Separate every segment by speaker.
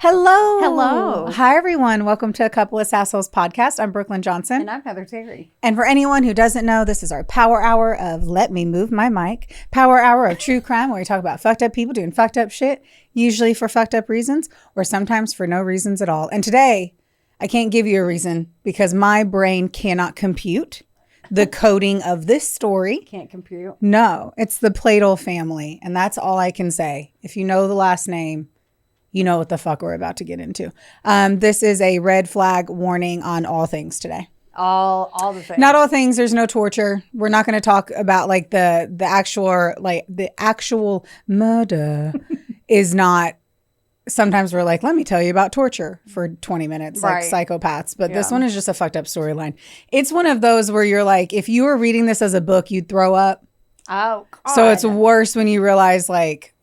Speaker 1: Hello.
Speaker 2: Hello.
Speaker 1: Hi, everyone. Welcome to A Couple of Sassholes podcast. I'm Brooklyn Johnson.
Speaker 2: And I'm Heather Terry.
Speaker 1: And for anyone who doesn't know, this is our power hour of Let Me Move My Mic. Power hour of true crime where we talk about fucked up people doing fucked up shit, usually for fucked up reasons or sometimes for no reasons at all. And today, I can't give you a reason because my brain cannot compute the coding of this story.
Speaker 2: Can't compute.
Speaker 1: No, it's the Pladl family. And that's all I can say. If you know the last name, you know what the fuck we're about to get into. This is a red flag warning on all things today.
Speaker 2: All the things.
Speaker 1: Not all things. There's no torture. We're not going to talk about like the actual murder is not. Sometimes we're like, let me tell you about torture for 20 minutes, like psychopaths. But this one is just a fucked up storyline. It's one of those where you're like, if you were reading this as a book, you'd throw up.
Speaker 2: Oh, God.
Speaker 1: So it's worse when you realize like,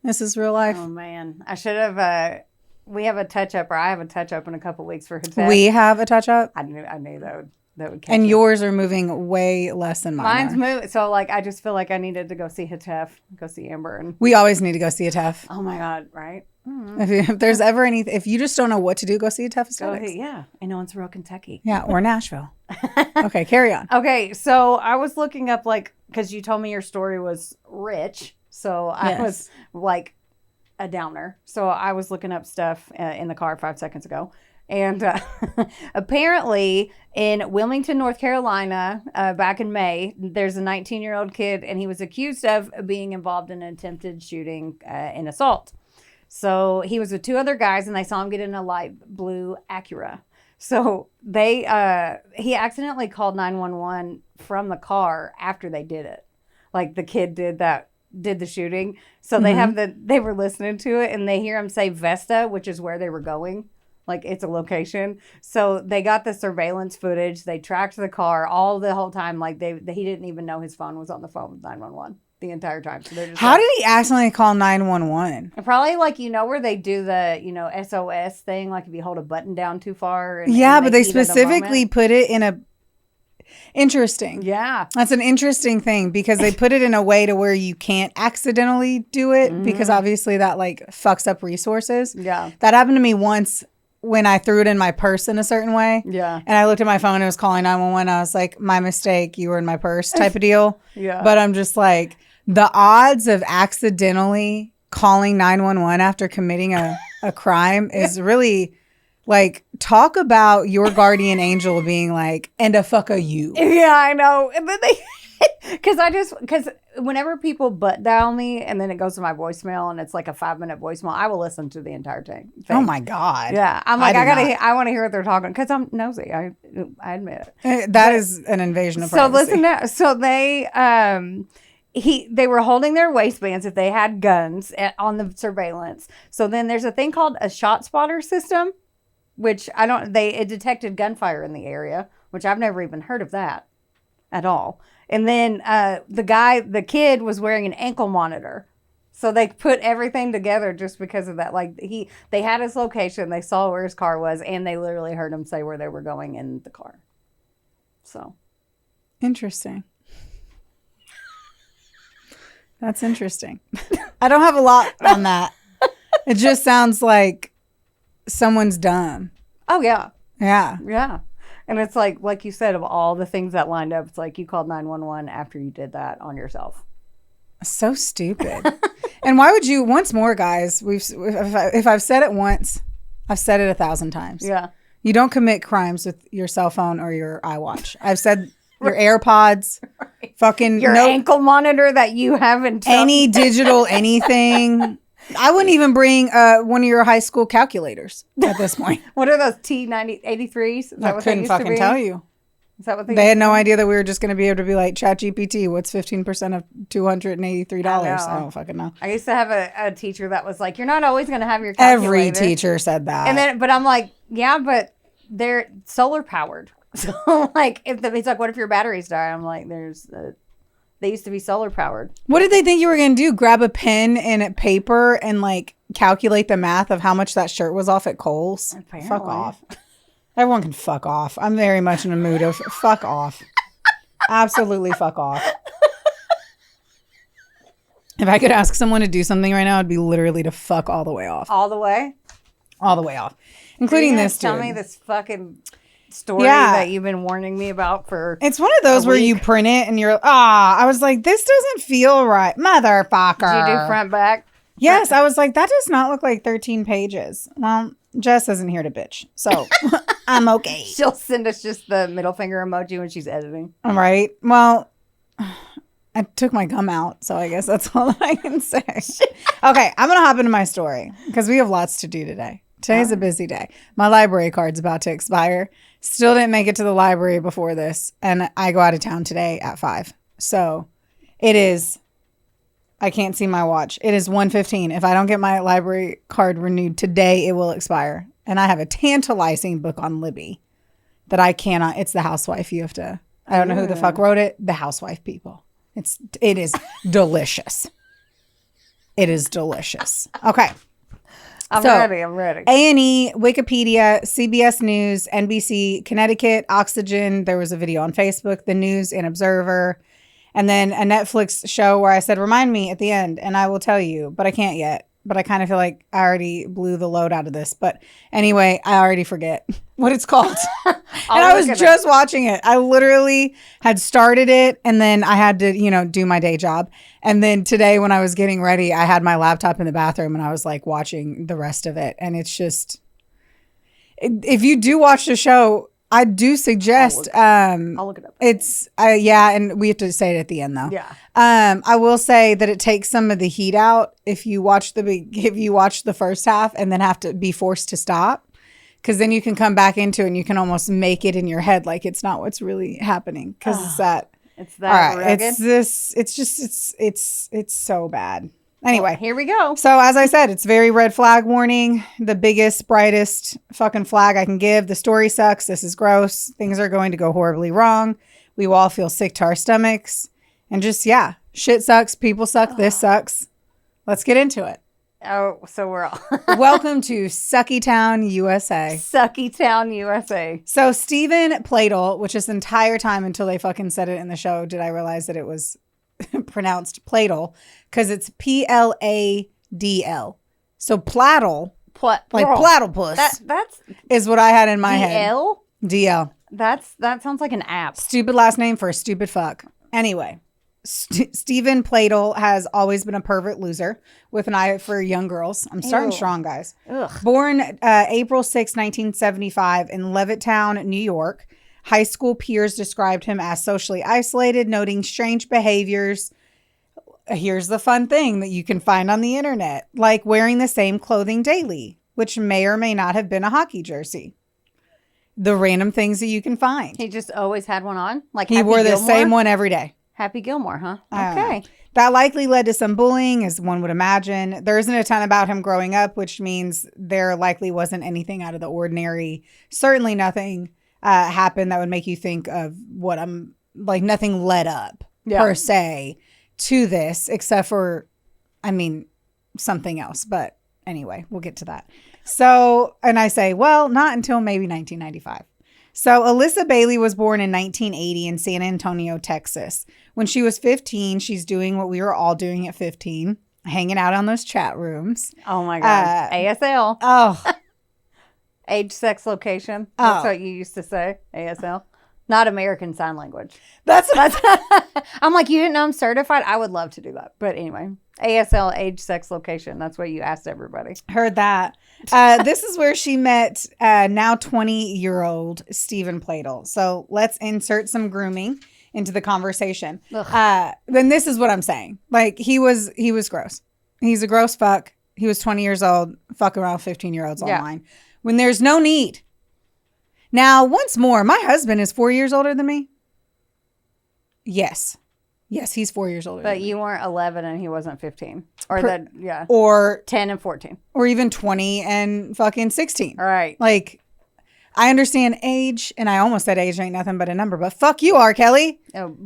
Speaker 1: this is real life.
Speaker 2: Oh, man. I should have, we have a touch-up, or I have a touch-up in a couple weeks for Hitesh.
Speaker 1: We have a touch-up?
Speaker 2: I knew that would catch
Speaker 1: And
Speaker 2: it.
Speaker 1: Yours are moving way less than mine.
Speaker 2: Mine's moving. So, like, I just feel like I needed to go see Hitesh, go see Amber. And
Speaker 1: We always need to go see a TEF.
Speaker 2: oh, my God, right?
Speaker 1: If there's ever if you just don't know what to do, go see a TEF Aesthetics.
Speaker 2: Yeah, in Owensboro, Kentucky.
Speaker 1: Yeah, or Nashville. Okay, carry on.
Speaker 2: Okay, so I was looking up, like, because you told me your story was rich. So I was like a downer. So I was looking up stuff in the car 5 seconds ago. And apparently in Wilmington, North Carolina, back in May, there's a 19-year-old kid, and he was accused of being involved in an attempted shooting and assault. So he was with two other guys, and they saw him get in a light blue Acura. So he accidentally called 911 from the car after they did it. Like the kid did the shooting. So they were listening to it, and they hear him say Vesta, which is where they were going. Like it's a location. So they got the surveillance footage. They tracked the car all the whole time. Like he didn't even know his phone was on the phone with 911 the entire time. So they're just
Speaker 1: How did he accidentally call 911?
Speaker 2: Probably like, where they do the, SOS thing, like if you hold a button down too far.
Speaker 1: But they specifically put it in a... Interesting.
Speaker 2: Yeah.
Speaker 1: That's an interesting thing because they put it in a way to where you can't accidentally do it because obviously that like fucks up resources.
Speaker 2: Yeah.
Speaker 1: That happened to me once when I threw it in my purse in a certain way.
Speaker 2: Yeah.
Speaker 1: And I looked at my phone and it was calling 911. I was like, my mistake. You were in my purse type of deal.
Speaker 2: Yeah.
Speaker 1: But I'm just like, the odds of accidentally calling 911 after committing a crime is really... Like, talk about your guardian angel being like, and a fuck a you.
Speaker 2: Yeah, I know. And then because whenever people butt dial me and then it goes to my voicemail and it's like a 5-minute voicemail, I will listen to the entire thing.
Speaker 1: Oh my God.
Speaker 2: Yeah. I'm like, I want to hear what they're talking because I'm nosy. I admit it.
Speaker 1: That is an invasion of privacy.
Speaker 2: So they were holding their waistbands if they had guns on the surveillance. So then there's a thing called a shot spotter system. Which it detected gunfire in the area, which I've never even heard of that at all. And then the kid was wearing an ankle monitor. So they put everything together just because of that. Like they had his location, they saw where his car was, and they literally heard him say where they were going in the car. So.
Speaker 1: Interesting. That's interesting. I don't have a lot on that. It just sounds like someone's dumb.
Speaker 2: Oh, yeah.
Speaker 1: Yeah.
Speaker 2: Yeah. And it's like you said, of all the things that lined up, it's like you called 911 after you did that on yourself.
Speaker 1: So stupid. And why would you, once more, guys, if I've said it once, I've said it 1,000 times.
Speaker 2: Yeah.
Speaker 1: You don't commit crimes with your cell phone or your iWatch. I've said your AirPods, fucking
Speaker 2: your ankle monitor that you haven't.
Speaker 1: Any digital anything. I wouldn't even bring one of your high school calculators at this point.
Speaker 2: What are those T83s?
Speaker 1: I couldn't fucking tell you.
Speaker 2: Is that what they
Speaker 1: had no idea that we were just going to be able to be like, ChatGPT, what's 15% of $283? I don't fucking know.
Speaker 2: I used to have a teacher that was like, you're not always going to have your calculator.
Speaker 1: Every teacher said that.
Speaker 2: But I'm like, yeah, but they're solar powered. So like, he's like, what if your batteries die? I'm like, they used to be solar powered.
Speaker 1: What did they think you were going to do? Grab a pen and a paper and like calculate the math of how much that shirt was off at Kohl's?
Speaker 2: Apparently.
Speaker 1: Fuck off. Everyone can fuck off. I'm very much in a mood of fuck off. Absolutely fuck off. If I could ask someone to do something right now, it'd be literally to fuck all the way off.
Speaker 2: All the way?
Speaker 1: all the way off, including this dude.
Speaker 2: Tell me this fucking story that you've been warning me about for.
Speaker 1: It's one of those where you print it and you're I was like, this doesn't feel right, motherfucker.
Speaker 2: Did you do front back?
Speaker 1: Yes, I was like, that does not look like 13 pages. Well, Jess isn't here to bitch, so I'm okay.
Speaker 2: She'll send us just the middle finger emoji when she's editing.
Speaker 1: All right. Well, I took my gum out, so I guess that's all I can say. Okay, I'm going to hop into my story because we have lots to do today. Today's a busy day. My library card's about to expire. Still didn't make it to the library before this, and I go out of town today at 5. So it is, I can't see my watch. It is 1:15. If I don't get my library card renewed today, it will expire. And I have a tantalizing book on Libby that I cannot, it's The Housewife. You have to, I don't know who the fuck wrote it. The Housewife people. It is delicious. It is delicious. Okay.
Speaker 2: I'm ready.
Speaker 1: A&E, Wikipedia, CBS News, NBC, Connecticut, Oxygen. There was a video on Facebook, The News and Observer. And then a Netflix show where I said, remind me at the end, and I will tell you, but I can't yet. But I kind of feel like I already blew the load out of this. But anyway, I already forget what it's called. And I was just watching it. I literally had started it, and then I had to, do my day job. And then today when I was getting ready, I had my laptop in the bathroom, and I was like watching the rest of it. And it's just, if you do watch the show, I do suggest.
Speaker 2: I'll look it up.
Speaker 1: It's and we have to say it at the end though.
Speaker 2: Yeah.
Speaker 1: I will say that it takes some of the heat out if you watch the first half and then have to be forced to stop, because then you can come back into it and you can almost make it in your head like it's not what's really happening, because it's that.
Speaker 2: It's that. All right.
Speaker 1: Rugged? It's this. It's just. It's so bad. Anyway,
Speaker 2: well, here we go.
Speaker 1: So as I said, it's very red flag warning. The biggest, brightest fucking flag I can give. The story sucks. This is gross. Things are going to go horribly wrong. We will all feel sick to our stomachs. And just, shit sucks. People suck. This sucks. Let's get into it.
Speaker 2: Oh, so we're all.
Speaker 1: Welcome to Sucky Town, USA.
Speaker 2: Sucky Town, USA.
Speaker 1: So Steven Pladl, which this entire time until they fucking said it in the show, did I realize that it was pronounced Pladl, because it's Pladl. So Pladl, like platypus,
Speaker 2: that's
Speaker 1: is what I had in my head. DL.
Speaker 2: That sounds like an app.
Speaker 1: Stupid last name for a stupid fuck. Anyway, Steven Pladl has always been a pervert loser with an eye for young girls. I'm starting strong, guys.
Speaker 2: Ugh.
Speaker 1: Born April 6, 1975 in Levittown, New York. High school peers described him as socially isolated, noting strange behaviors. Here's the fun thing that you can find on the internet, like wearing the same clothing daily, which may or may not have been a hockey jersey. The random things that you can find.
Speaker 2: He just always had one on? Like
Speaker 1: he wore the same one every day.
Speaker 2: Happy Gilmore, huh? Okay.
Speaker 1: That likely led to some bullying, as one would imagine. There isn't a ton about him growing up, which means there likely wasn't anything out of the ordinary. Certainly nothing happened that would make you think of what I'm like. Nothing led up per se to this, except for, something else. But anyway, we'll get to that. So, and I say, well, not until maybe 1995. So Alyssa Bailey was born in 1980 in San Antonio, Texas. When she was 15, she's doing what we were all doing at 15, hanging out on those chat rooms.
Speaker 2: Oh my God. ASL.
Speaker 1: Oh.
Speaker 2: Age, sex, location. That's what you used to say. ASL. Not American Sign Language.
Speaker 1: That's
Speaker 2: I'm like, you didn't know I'm certified? I would love to do that. But anyway, ASL, age, sex, location. That's what you asked everybody.
Speaker 1: Heard that. This is where she met now 20-year-old Steven Pladl. So let's insert some grooming into the conversation. Then this is what I'm saying. Like, he was gross. He's a gross fuck. He was 20 years old, fucking around 15-year-olds online. When there's no need. Now, once more, my husband is 4 years older than me. Yes, he's 4 years older.
Speaker 2: But you weren't 11 and he wasn't 15. Or
Speaker 1: or
Speaker 2: 10 and 14.
Speaker 1: Or even 20 and fucking 16.
Speaker 2: All right.
Speaker 1: Like, I understand age, and I almost said age ain't nothing but a number, but fuck you, R. Kelly.
Speaker 2: Oh.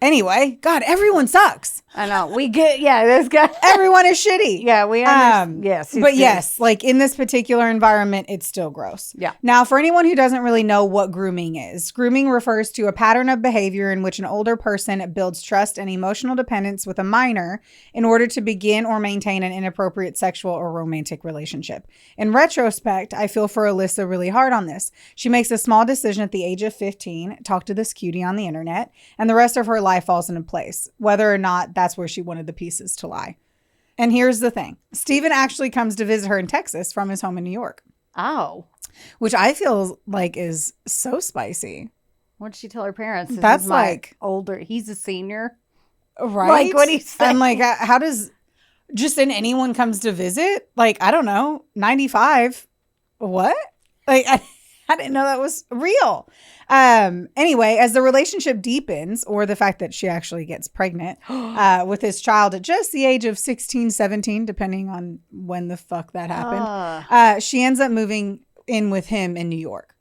Speaker 1: Anyway, God, everyone sucks.
Speaker 2: I know. We get, this guy.
Speaker 1: Everyone is shitty.
Speaker 2: Yeah, we understand. Yes.
Speaker 1: But yes, like in this particular environment, it's still gross.
Speaker 2: Yeah.
Speaker 1: Now, for anyone who doesn't really know what grooming is, grooming refers to a pattern of behavior in which an older person builds trust and emotional dependence with a minor in order to begin or maintain an inappropriate sexual or romantic relationship. In retrospect, I feel for Alyssa really hard on this. She makes a small decision at the age of 15, talk to this cutie on the internet, and the rest of her life falls into place, whether or not that's where she wanted the pieces to lie. And here's the thing. Steven actually comes to visit her in Texas from his home in New York.
Speaker 2: Oh.
Speaker 1: Which I feel like is so spicy.
Speaker 2: What did she tell her parents?
Speaker 1: That's like
Speaker 2: older. He's a senior.
Speaker 1: Right?
Speaker 2: Like what he said.
Speaker 1: I'm like, how does just anyone comes to visit? Like, I don't know, 95. What? Like, I didn't know that was real. Anyway, as the relationship deepens, or the fact that she actually gets pregnant with his child at just the age of 16, 17, depending on when the fuck that happened, she ends up moving in with him in New York.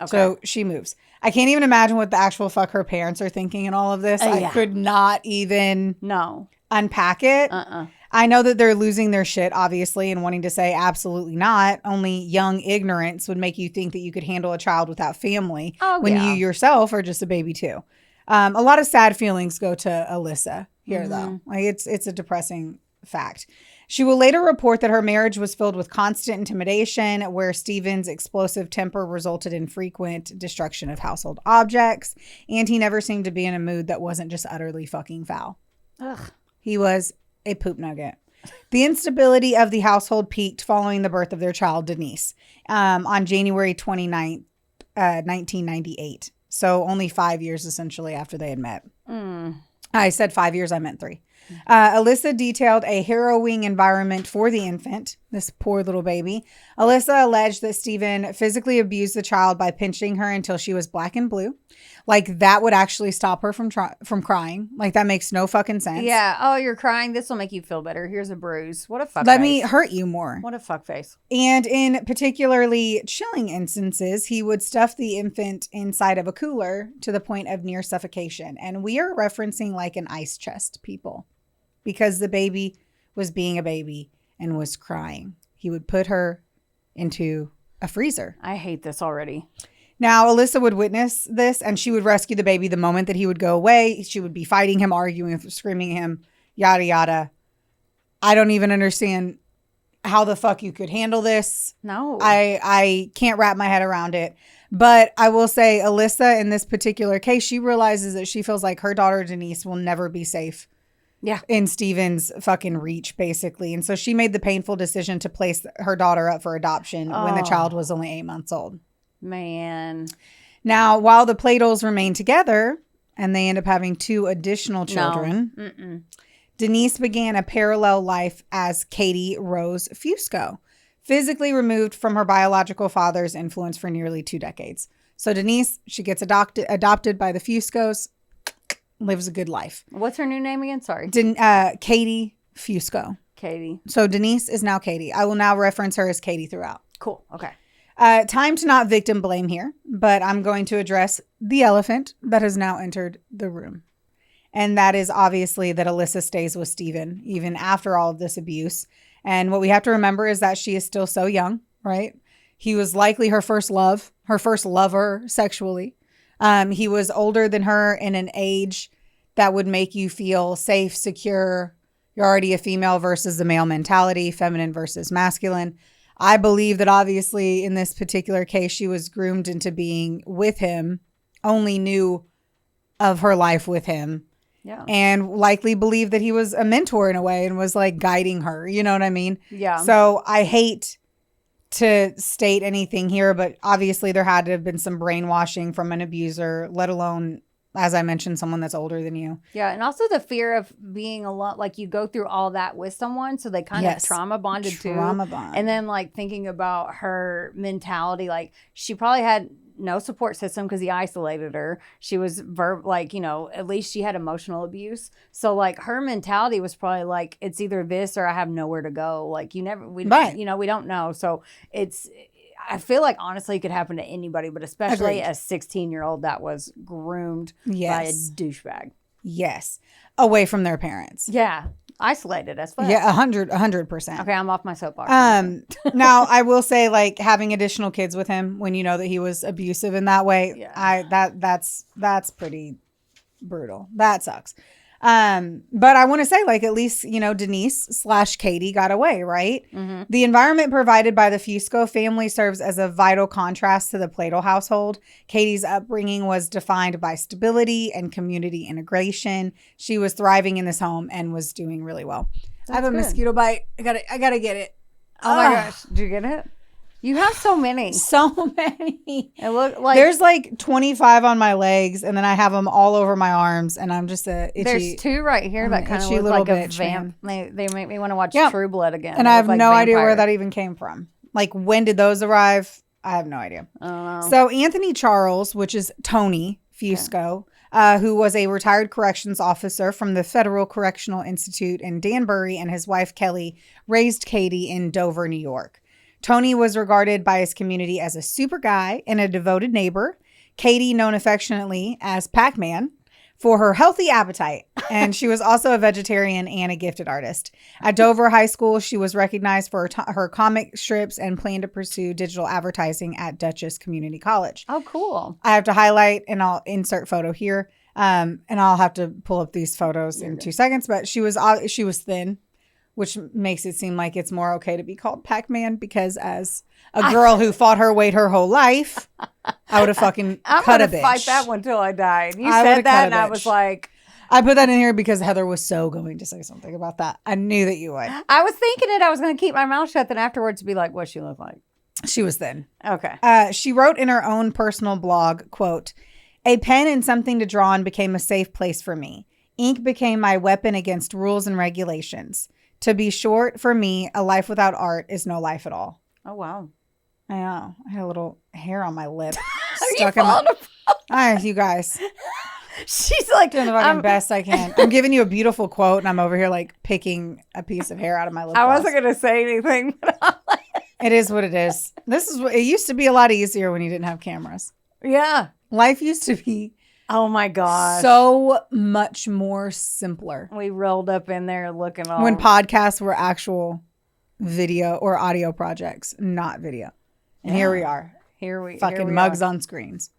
Speaker 1: Okay. So she moves. I can't even imagine what the actual fuck her parents are thinking in all of this. I could not even unpack it. I know that they're losing their shit, obviously, and wanting to say absolutely not. Only young ignorance would make you think that you could handle a child without family when you yourself are just a baby too. A lot of sad feelings go to Alyssa here, though. Like it's a depressing fact. She will later report that her marriage was filled with constant intimidation, where Steven's explosive temper resulted in frequent destruction of household objects, and he never seemed to be in a mood that wasn't just utterly fucking foul. Ugh. He was a poop nugget. The instability of the household peaked following the birth of their child, Denise, on January 29th, 1998. So only 5 years essentially after they had met. I said 5 years, I meant 3. Alyssa detailed a harrowing environment for the infant, this poor little baby. Alyssa alleged that Steven physically abused the child by pinching her until she was black and blue. Like, that would actually stop her from crying. Like, that makes no fucking sense.
Speaker 2: Yeah. Oh, you're crying. This will make you feel better. Here's a bruise. What a fuck
Speaker 1: Let me hurt you more.
Speaker 2: What a fuck face.
Speaker 1: And in particularly chilling instances, he would stuff the infant inside of a cooler to the point of near suffocation. And we are referencing like an ice chest, people. Because the baby was being a baby and was crying. He would put her into a freezer.
Speaker 2: I hate this already.
Speaker 1: Now, Alyssa would witness this, and she would rescue the baby the moment that he would go away. She would be fighting him, arguing, screaming at him, yada, yada. I don't even understand how the fuck you could handle this.
Speaker 2: No.
Speaker 1: I can't wrap my head around it. But I will say, Alyssa, in this particular case, she realizes that she feels like her daughter, Denise, will never be safe.
Speaker 2: Yeah.
Speaker 1: In Steven's fucking reach, basically. And so she made the painful decision to place her daughter up for adoption when the child was only 8 months old.
Speaker 2: Man.
Speaker 1: Now, while the Pladls remain together and they end up having 2 additional children, Denise began a parallel life as Katie Rose Fusco, physically removed from her biological father's influence for nearly 2 decades. So Denise, she gets adopted by the Fuscos, lives a good life.
Speaker 2: What's her new name again? Sorry.
Speaker 1: Katie Fusco.
Speaker 2: Katie.
Speaker 1: So Denise is now Katie. I will now reference her as Katie throughout.
Speaker 2: Cool. Okay.
Speaker 1: Time to not victim blame here, but I'm going to address the elephant that has now entered the room. And that is obviously that Alyssa stays with Steven even after all of this abuse. And what we have to remember is that she is still so young, right? He was likely her first love, her first lover sexually. He was older than her in an age that would make you feel safe, secure. You're already a female versus the male mentality, feminine versus masculine. I believe that obviously in this particular case, she was groomed into being with him, only knew of her life with him.
Speaker 2: Yeah.
Speaker 1: And likely believed that he was a mentor in a way and was like guiding her. You know what I mean?
Speaker 2: Yeah.
Speaker 1: So I hate to state anything here, but obviously there had to have been some brainwashing from an abuser, let alone, as I mentioned, someone that's older than you.
Speaker 2: Yeah. And also the fear of being alone, like you go through all that with someone. So they kind of trauma bonded too. And then like thinking about her mentality, like she probably had no support system because he isolated her. She was at least she had emotional abuse. So like her mentality was probably like, it's either this or I have nowhere to go. Like we don't know. So I feel like honestly it could happen to anybody, but especially a 16-year-old that was groomed by a douchebag.
Speaker 1: Yes. Away from their parents.
Speaker 2: Yeah. Isolated as fuck.
Speaker 1: Yeah, 100%.
Speaker 2: Okay, I'm off my soapbox.
Speaker 1: Now I will say, like, having additional kids with him when you know that he was abusive in that way,
Speaker 2: yeah.
Speaker 1: that's pretty brutal. That sucks. But I want to say, like, at least, you know, Denise/Katie got away, right? Mm-hmm. The environment provided by the Fusco family serves as a vital contrast to the Pladl household. Katie's upbringing was defined by stability and community integration. She was thriving in this home and was doing really well. I have a mosquito bite. I gotta get it.
Speaker 2: Oh my gosh. Did you get it? You have so many.
Speaker 1: So many.
Speaker 2: It look like
Speaker 1: there's like 25 on my legs, and then I have them all over my arms, and I'm just a itchy.
Speaker 2: There's 2 right here that kind of look like a vamp. They make me want to watch True Blood again.
Speaker 1: And I have no idea where that even came from. Like, when did those arrive? I have no idea.
Speaker 2: I don't know.
Speaker 1: So Anthony Charles, which is Tony Fusco, who was a retired corrections officer from the Federal Correctional Institute in Danbury, and his wife Kelly raised Katie in Dover, New York. Tony was regarded by his community as a super guy and a devoted neighbor. Katie, known affectionately as Pac-Man, for her healthy appetite. And she was also a vegetarian and a gifted artist. At Dover High School, she was recognized for her comic strips and planned to pursue digital advertising at Dutchess Community College.
Speaker 2: Oh, cool.
Speaker 1: I have to highlight, and I'll insert photo here. And I'll have to pull up these photos in 2 seconds. But she was thin, which makes it seem like it's more okay to be called Pac-Man, because as a girl who fought her weight her whole life, I would have fucking cut a bitch.
Speaker 2: I'm going to fight that one till I die. You said that, and I was like...
Speaker 1: I put that in here because Heather was so going to say something about that. I knew that you would.
Speaker 2: I was thinking it. I was going to keep my mouth shut, then afterwards be like, what she look like?
Speaker 1: She was thin.
Speaker 2: Okay.
Speaker 1: She wrote in her own personal blog, quote, "A pen and something to draw on became a safe place for me. Ink became my weapon against rules and regulations. To be short, for me, a life without art is no life at all."
Speaker 2: Oh, wow.
Speaker 1: I know. I had a little hair on my lip.
Speaker 2: Stuck in my...
Speaker 1: you guys.
Speaker 2: She's like...
Speaker 1: Doing the fucking best I can. I'm giving you a beautiful quote, and I'm over here, like, picking a piece of hair out of my lip.
Speaker 2: I wasn't going to say anything, but I'm like...
Speaker 1: It is what it is. It used to be a lot easier when you didn't have cameras.
Speaker 2: Yeah.
Speaker 1: Life used to be...
Speaker 2: Oh my gosh.
Speaker 1: So much more simpler.
Speaker 2: We rolled up in there looking all...
Speaker 1: When podcasts were actual video or audio projects, not video. And here we are. Fucking mugs on screens.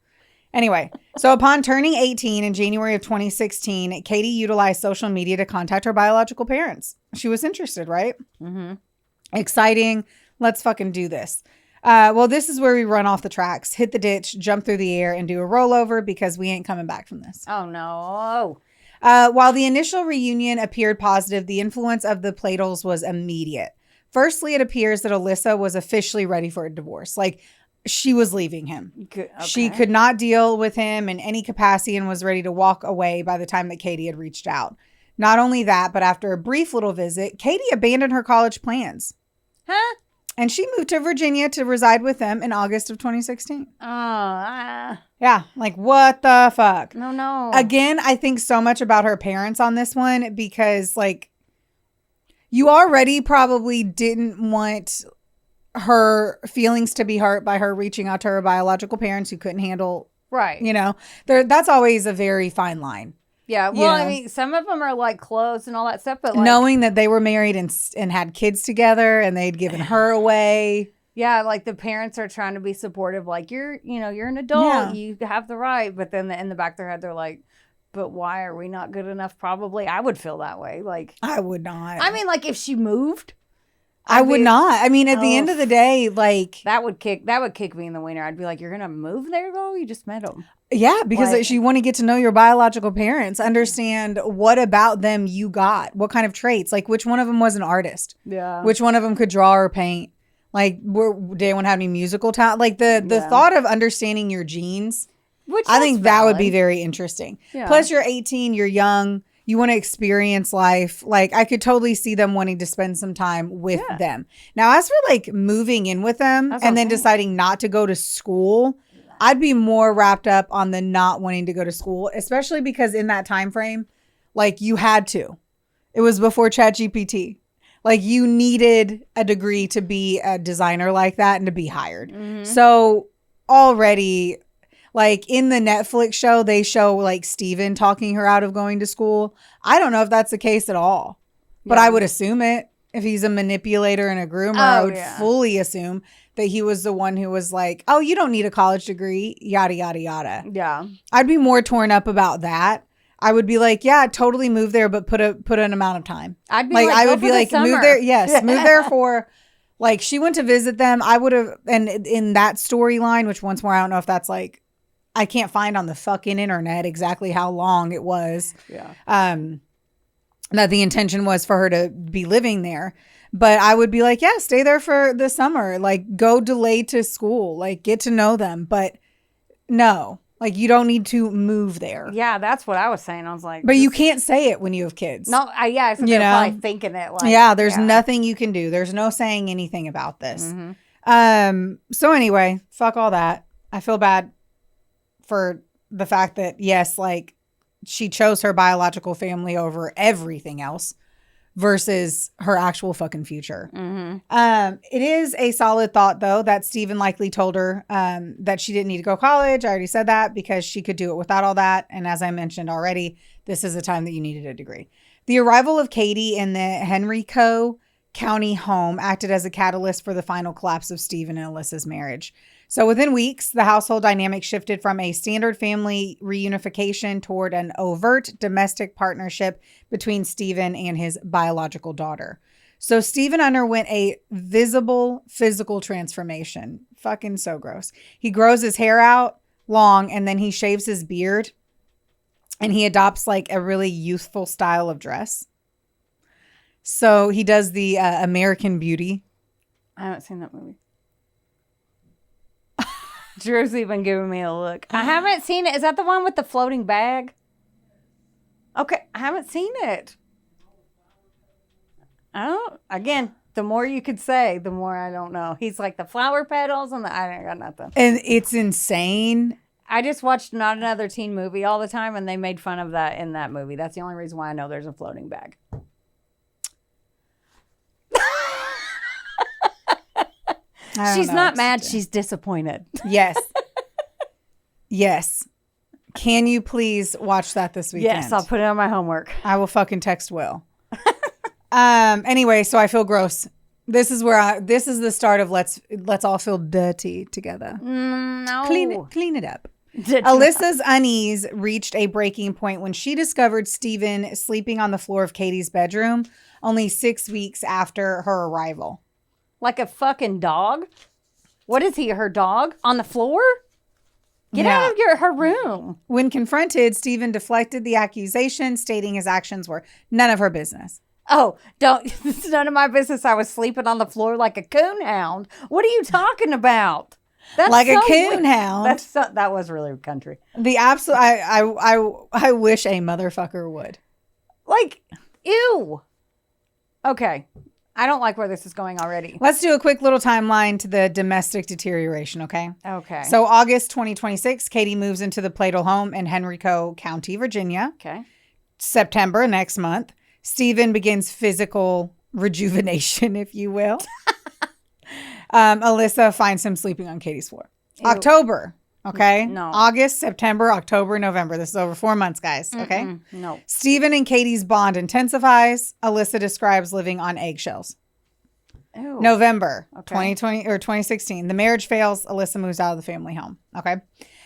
Speaker 1: Anyway, so upon turning 18 in January of 2016, Katie utilized social media to contact her biological parents. She was interested, right?
Speaker 2: Mm-hmm.
Speaker 1: Exciting. Let's fucking do this. Well, this is where we run off the tracks, hit the ditch, jump through the air, and do a rollover, because we ain't coming back from this.
Speaker 2: Oh, no.
Speaker 1: While the initial reunion appeared positive, the influence of the Pladls was immediate. Firstly, it appears that Alyssa was officially ready for a divorce. Like, she was leaving him.
Speaker 2: Okay.
Speaker 1: She could not deal with him in any capacity and was ready to walk away by the time that Katie had reached out. Not only that, but after a brief little visit, Katie abandoned her college plans.
Speaker 2: Huh?
Speaker 1: And she moved to Virginia to reside with them in August of 2016.
Speaker 2: Oh,
Speaker 1: yeah. Like, what the fuck?
Speaker 2: No.
Speaker 1: Again, I think so much about her parents on this one, because, like, you already probably didn't want her feelings to be hurt by her reaching out to her biological parents who couldn't handle,
Speaker 2: right.
Speaker 1: You know, that's always a very fine line.
Speaker 2: Yeah, well, I mean, some of them are like close and all that stuff, but like,
Speaker 1: knowing that they were married and had kids together and they'd given her away.
Speaker 2: Yeah, like the parents are trying to be supportive, like you're an adult, you have the right, but then in the back of their head they're like, but why are we not good enough? Probably, I would feel that way. Like,
Speaker 1: I would not.
Speaker 2: I mean, like if she moved,
Speaker 1: I would not. I mean, at the end of the day, like
Speaker 2: that would kick me in the wiener. I'd be like, you're gonna move there, though? You just met them.
Speaker 1: Yeah, because you want to get to know your biological parents, understand what about them you got, what kind of traits, like which one of them was an artist, which one of them could draw or paint, like did anyone have any musical talent, like the thought of understanding your genes, I think that would be very interesting. Yeah. Plus, you're 18, you're young. You want to experience life. Like, I could totally see them wanting to spend some time with them. Now, as for like moving in with them and then deciding not to go to school, I'd be more wrapped up on the not wanting to go to school, especially because in that time frame, like you had to. It was before ChatGPT. Like you needed a degree to be a designer like that and to be hired. Mm-hmm. So already, Like in the Netflix show, they show like Steven talking her out of going to school. I don't know if that's the case at all, but I would assume it. If he's a manipulator and a groomer, I would fully assume that he was the one who was like, oh, you don't need a college degree, yada, yada, yada.
Speaker 2: Yeah.
Speaker 1: I'd be more torn up about that. I would be like, yeah, totally move there, but put an amount of time.
Speaker 2: I'd be like, I would be like,
Speaker 1: move there. Yes, move there for, like, she went to visit them. I would have, and in that storyline, which once more, I don't know if that's like, I can't find on the fucking internet exactly how long it was.
Speaker 2: Yeah.
Speaker 1: That the intention was for her to be living there. But I would be like, yeah, stay there for the summer. Like, go delayed to school. Like, get to know them. But no. Like, you don't need to move there.
Speaker 2: Yeah, that's what I was saying. I was like...
Speaker 1: But you can't say it when you have kids.
Speaker 2: No, I said they're probably thinking it. Like,
Speaker 1: yeah, there's nothing you can do. There's no saying anything about this. Mm-hmm. So anyway, fuck all that. I feel bad for the fact that, yes, like, she chose her biological family over everything else versus her actual fucking future. Mm-hmm. It is a solid thought, though, that Steven likely told her that she didn't need to go to college. I already said that because she could do it without all that. And as I mentioned already, this is a time that you needed a degree. The arrival of Katie in the Henrico County home acted as a catalyst for the final collapse of Steven and Alyssa's marriage. So within weeks, the household dynamic shifted from a standard family reunification toward an overt domestic partnership between Steven and his biological daughter. So Steven underwent a visible physical transformation. Fucking so gross. He grows his hair out long and then he shaves his beard and he adopts like a really youthful style of dress. So he does the American Beauty.
Speaker 2: I haven't seen that movie. Drew's even giving me a look. I haven't seen it. Is that the one with the floating bag? Okay, I haven't seen it. Again, the more you could say, the more I don't know. He's like the flower petals and I ain't got nothing.
Speaker 1: And it's insane.
Speaker 2: I just watched Not Another Teen Movie all the time and they made fun of that in that movie. That's the only reason why I know there's a floating bag. She's not mad. She's disappointed.
Speaker 1: Yes. Yes. Can you please watch that this weekend?
Speaker 2: Yes, I'll put it on my homework.
Speaker 1: I will fucking text Will. Anyway, so I feel gross. This is where this is the start of let's all feel dirty together.
Speaker 2: No.
Speaker 1: Clean it up. Alyssa's unease reached a breaking point when she discovered Steven sleeping on the floor of Katie's bedroom only 6 weeks after her arrival.
Speaker 2: Like a fucking dog? What is he, her dog? On the floor? Get out of her room.
Speaker 1: When confronted, Steven deflected the accusation, stating his actions were none of her business.
Speaker 2: Oh, it's none of my business. I was sleeping on the floor like a coonhound. What are you talking about?
Speaker 1: That's like so a coonhound.
Speaker 2: That was really country.
Speaker 1: The absolute. I wish a motherfucker would.
Speaker 2: Like, ew. Okay. I don't like where this is going already.
Speaker 1: Let's do a quick little timeline to the domestic deterioration, okay?
Speaker 2: Okay.
Speaker 1: So August 2026, Katie moves into the Pladl home in Henrico County, Virginia.
Speaker 2: Okay.
Speaker 1: September, next month, Steven begins physical rejuvenation, if you will. Alyssa finds him sleeping on Katie's floor. Ew. October, okay?
Speaker 2: No.
Speaker 1: August, September, October, November. This is over 4 months, guys, okay?
Speaker 2: No.
Speaker 1: Steven and Katie's bond intensifies. Alyssa describes living on eggshells.
Speaker 2: Ew.
Speaker 1: November 2020 or 2016. The marriage fails. Alyssa moves out of the family home, okay?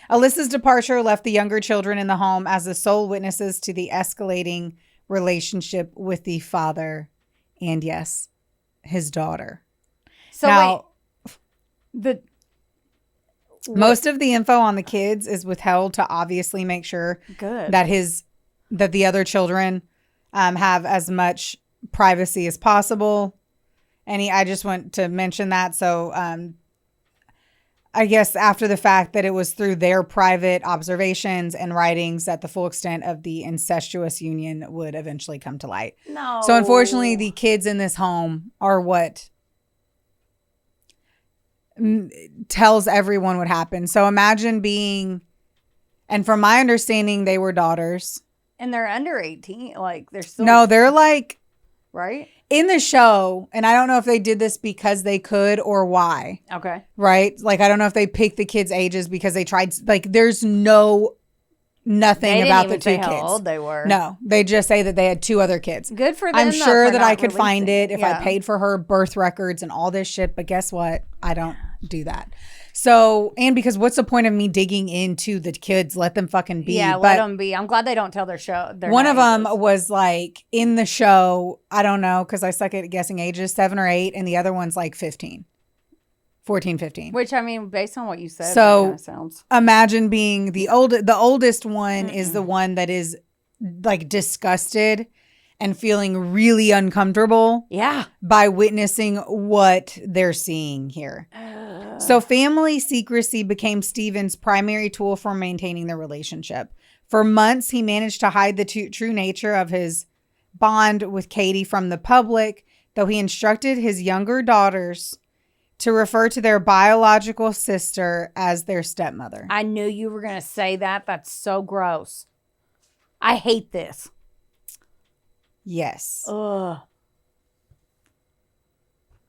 Speaker 1: Alyssa's departure left the younger children in the home as the sole witnesses to the escalating relationship with the father and, yes, his daughter.
Speaker 2: So now,
Speaker 1: most of the info on the kids is withheld to obviously make sure that the other children have as much privacy as possible. And I just want to mention that. So I guess after the fact that it was through their private observations and writings that the full extent of the incestuous union would eventually come to light.
Speaker 2: No.
Speaker 1: So unfortunately, the kids in this home are what tells everyone what happened. So imagine being, and from my understanding, they were daughters.
Speaker 2: And they're under 18. Like they're still.
Speaker 1: No, they're like.
Speaker 2: Right?
Speaker 1: in the show, and I don't know if they did this because they could or why.
Speaker 2: Okay.
Speaker 1: Right? Like, I don't know if they picked the kids' ages because they tried, like, there's nothing about the two kids.
Speaker 2: How old they were.
Speaker 1: No, they just say that they had 2 other kids.
Speaker 2: Good for them.
Speaker 1: I'm sure that I could find it if I paid for her birth records and all this shit. But guess what? I don't do that. So, and because what's the point of me digging into the kids? Let them fucking be.
Speaker 2: Yeah, let them be. I'm glad they don't tell their show.
Speaker 1: One of them was like in the show, I don't know, because I suck at guessing ages, 7 or 8. And the other one's like 15. 14, 15.
Speaker 2: Which, I mean, based on what you said,
Speaker 1: so
Speaker 2: that kind of sounds.
Speaker 1: Imagine being the oldest one is the one that is like disgusted and feeling really uncomfortable.
Speaker 2: Yeah.
Speaker 1: By witnessing what they're seeing here. So family secrecy became Steven's primary tool for maintaining the relationship. For months, he managed to hide the true nature of his bond with Katie from the public, though he instructed his younger daughters to refer to their biological sister as their stepmother.
Speaker 2: I knew you were going to say that. That's so gross. I hate this.
Speaker 1: Yes.
Speaker 2: Ugh.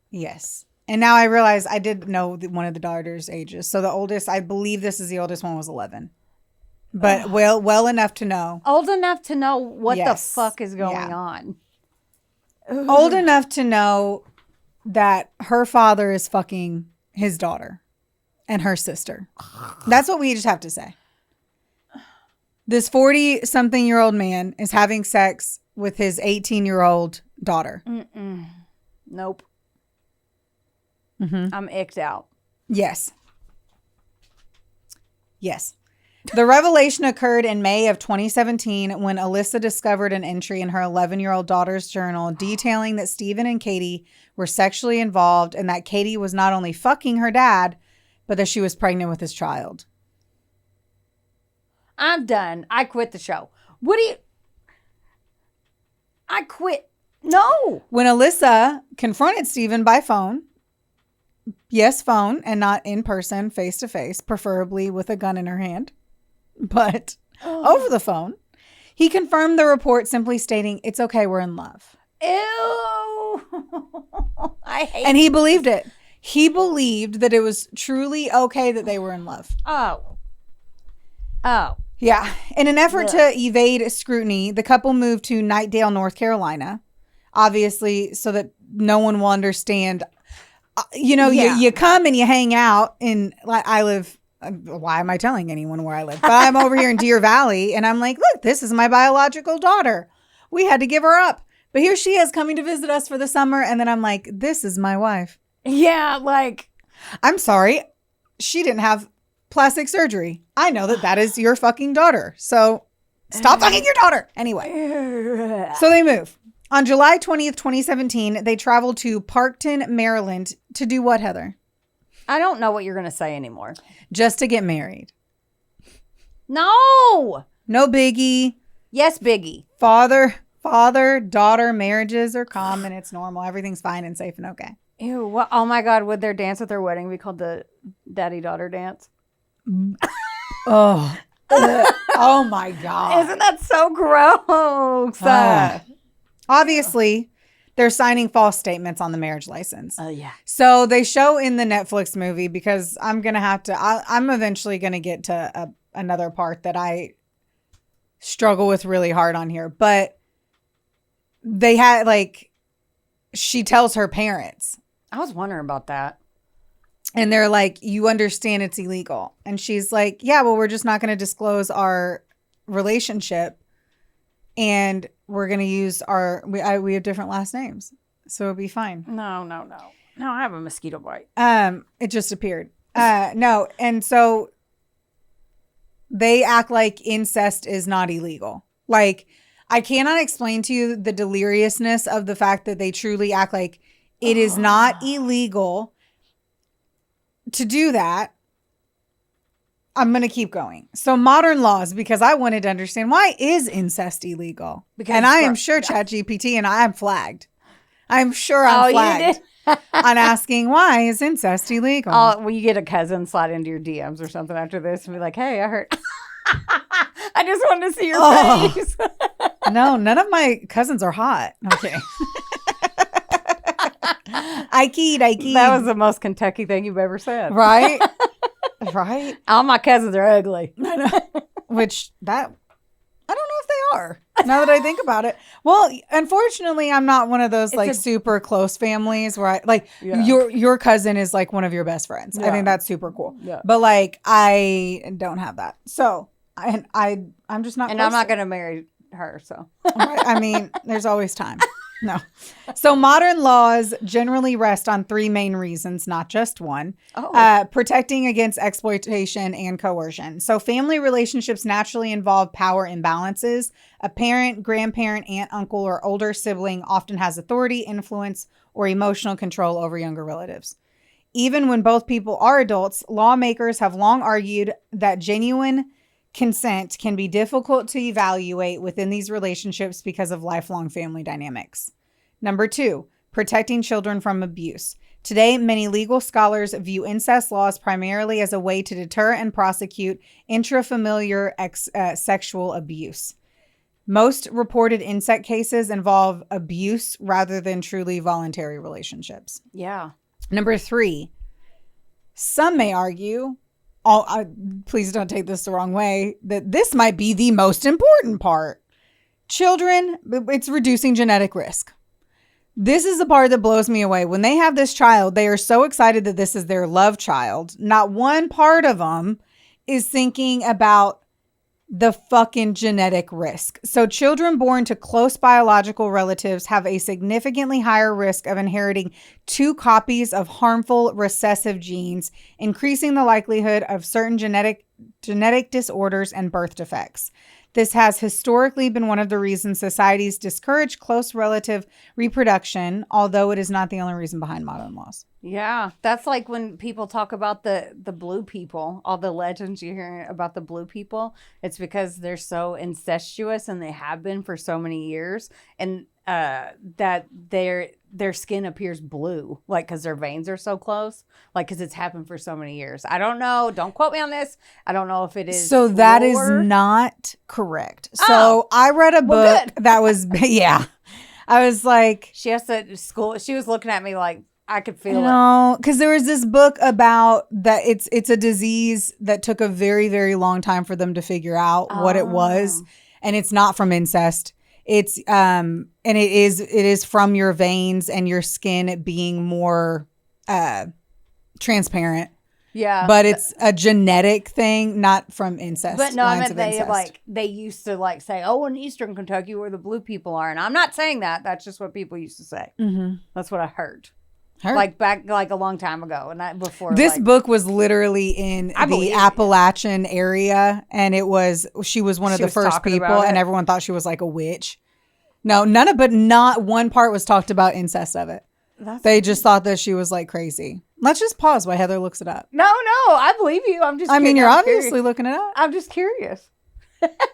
Speaker 1: Yes. And now I realize I did know one of the daughters' ages. So the oldest, I believe this is the oldest one, was 11. But well enough to know.
Speaker 2: Old enough to know what the fuck is going on.
Speaker 1: Ugh. Old enough to know that her father is fucking his daughter and her sister. That's what we just have to say. This 40-something-year-old man is having sex with his 18-year-old daughter.
Speaker 2: Nope.
Speaker 1: Mm-hmm.
Speaker 2: I'm icked out.
Speaker 1: Yes. Yes. The revelation occurred in May of 2017 when Alyssa discovered an entry in her 11-year-old daughter's journal detailing that Steven and Katie were sexually involved and that Katie was not only fucking her dad, but that she was pregnant with his child.
Speaker 2: I'm done. I quit the show. What do you... I quit. No.
Speaker 1: When Alyssa confronted Steven by phone, yes, phone, and not in person, face to face, preferably with a gun in her hand, but over the phone, he confirmed the report, simply stating, "It's okay, we're in love."
Speaker 2: Ew. I hate
Speaker 1: And he believed it. He believed that it was truly okay that they were in love.
Speaker 2: Oh.
Speaker 1: Yeah. In an effort to evade scrutiny, the couple moved to Knightdale, North Carolina, obviously, so that no one will understand. You come and you hang out in, like, I live, why am I telling anyone where I live? But I'm over here in Deer Valley, and I'm like, look, this is my biological daughter. We had to give her up. But here she is coming to visit us for the summer, and then I'm like, this is my wife.
Speaker 2: Yeah, like.
Speaker 1: I'm sorry. She didn't have plastic surgery. I know that is your fucking daughter. So stop fucking your daughter. Anyway. So they move. On July 20th, 2017, they traveled to Parkton, Maryland to do what, Heather?
Speaker 2: I don't know what you're going to say anymore.
Speaker 1: Just to get married.
Speaker 2: No.
Speaker 1: No biggie.
Speaker 2: Yes, biggie.
Speaker 1: Father-daughter marriages are common. It's normal. Everything's fine and safe and okay.
Speaker 2: Ew. What, oh, my God. Would their dance at their wedding be called the daddy-daughter dance?
Speaker 1: Oh. Oh, my God.
Speaker 2: Isn't that so gross?
Speaker 1: Obviously, they're signing false statements on the marriage license.
Speaker 2: Oh, yeah.
Speaker 1: So they show in the Netflix movie, because I'm going to have to, I'm eventually going to get to another part that I struggle with really hard on here. But they had, like, she tells her parents.
Speaker 2: I was wondering about that.
Speaker 1: And they're like, you understand it's illegal. And she's like, yeah, well, we're just not going to disclose our relationship. And we're going to use we have different last names. So it'll be fine.
Speaker 2: No, I have a mosquito bite.
Speaker 1: It just appeared. No. And so they act like incest is not illegal. Like, I cannot explain to you the deliriousness of the fact that they truly act like it is not illegal to do that. I'm going to keep going. So modern laws, because I wanted to understand, why is incest illegal? And I am sure ChatGPT and I am flagged. I'm sure I'm flagged on asking, why is incest illegal?
Speaker 2: Oh, well, you get a cousin slide into your DMs or something after this and be like, hey, I heard. I just wanted to see your face.
Speaker 1: No, none of my cousins are hot. Okay. I keyed.
Speaker 2: That was the most Kentucky thing you've ever said.
Speaker 1: Right? Right?
Speaker 2: All my cousins are ugly.
Speaker 1: I know. Which I don't know if they are, now that I think about it. Well, unfortunately, I'm not one of those super close families where your cousin is like one of your best friends. Yeah. I think that's super cool. Yeah. But like, I don't have that. So I'm just not.
Speaker 2: And I'm not going to marry her. So
Speaker 1: right. I mean, there's always time. No. So modern laws generally rest on three main reasons, not just one. Protecting against exploitation and coercion. So family relationships naturally involve power imbalances. A parent, grandparent, aunt, uncle, or older sibling often has authority, influence, or emotional control over younger relatives. Even when both people are adults, lawmakers have long argued that genuine consent can be difficult to evaluate within these relationships because of lifelong family dynamics. Number 2, protecting children from abuse. Today, many legal scholars view incest laws primarily as a way to deter and prosecute intrafamiliar sexual abuse. Most reported incest cases involve abuse rather than truly voluntary relationships.
Speaker 2: Yeah.
Speaker 1: Number 3, some may argue, please don't take this the wrong way, that this might be the most important part. Children, it's reducing genetic risk. This is the part that blows me away. When they have this child, they are so excited that this is their love child. Not one part of them is thinking about the fucking genetic risk. So children born to close biological relatives have a significantly higher risk of inheriting 2 copies of harmful recessive genes, increasing the likelihood of certain genetic disorders and birth defects. This has historically been one of the reasons societies discourage close relative reproduction, although it is not the only reason behind modern laws.
Speaker 2: Yeah, that's like when people talk about the blue people, all the legends you hear about the blue people. It's because they're so incestuous and they have been for so many years, and that their skin appears blue, like because their veins are so close, like because it's happened for so many years. I don't know. Don't quote me on this. I don't know if it is.
Speaker 1: So that is not correct. So I read a book that was, yeah. I was like,
Speaker 2: she has to school. She was looking at me like I could feel it.
Speaker 1: No, because there was this book about that. It's a disease that took a very, very long time for them to figure out what it was, and it's not from incest. It's and it is from your veins and your skin being more transparent.
Speaker 2: Yeah,
Speaker 1: but it's a genetic thing, not from incest.
Speaker 2: But no, I meant they used to say, "Oh, in Eastern Kentucky, where the blue people are," and I'm not saying that. That's just what people used to say. Mm-hmm. That's what I heard. Like back a long time ago, and before
Speaker 1: this book was literally in the Appalachian area, and she was one of the first people, and everyone thought she was like a witch. No, not one part was talked about incest of it. They just thought that she was like crazy. Let's just pause while Heather looks it up.
Speaker 2: No, I believe you. I'm just. I
Speaker 1: mean, you're obviously looking it up.
Speaker 2: I'm just curious.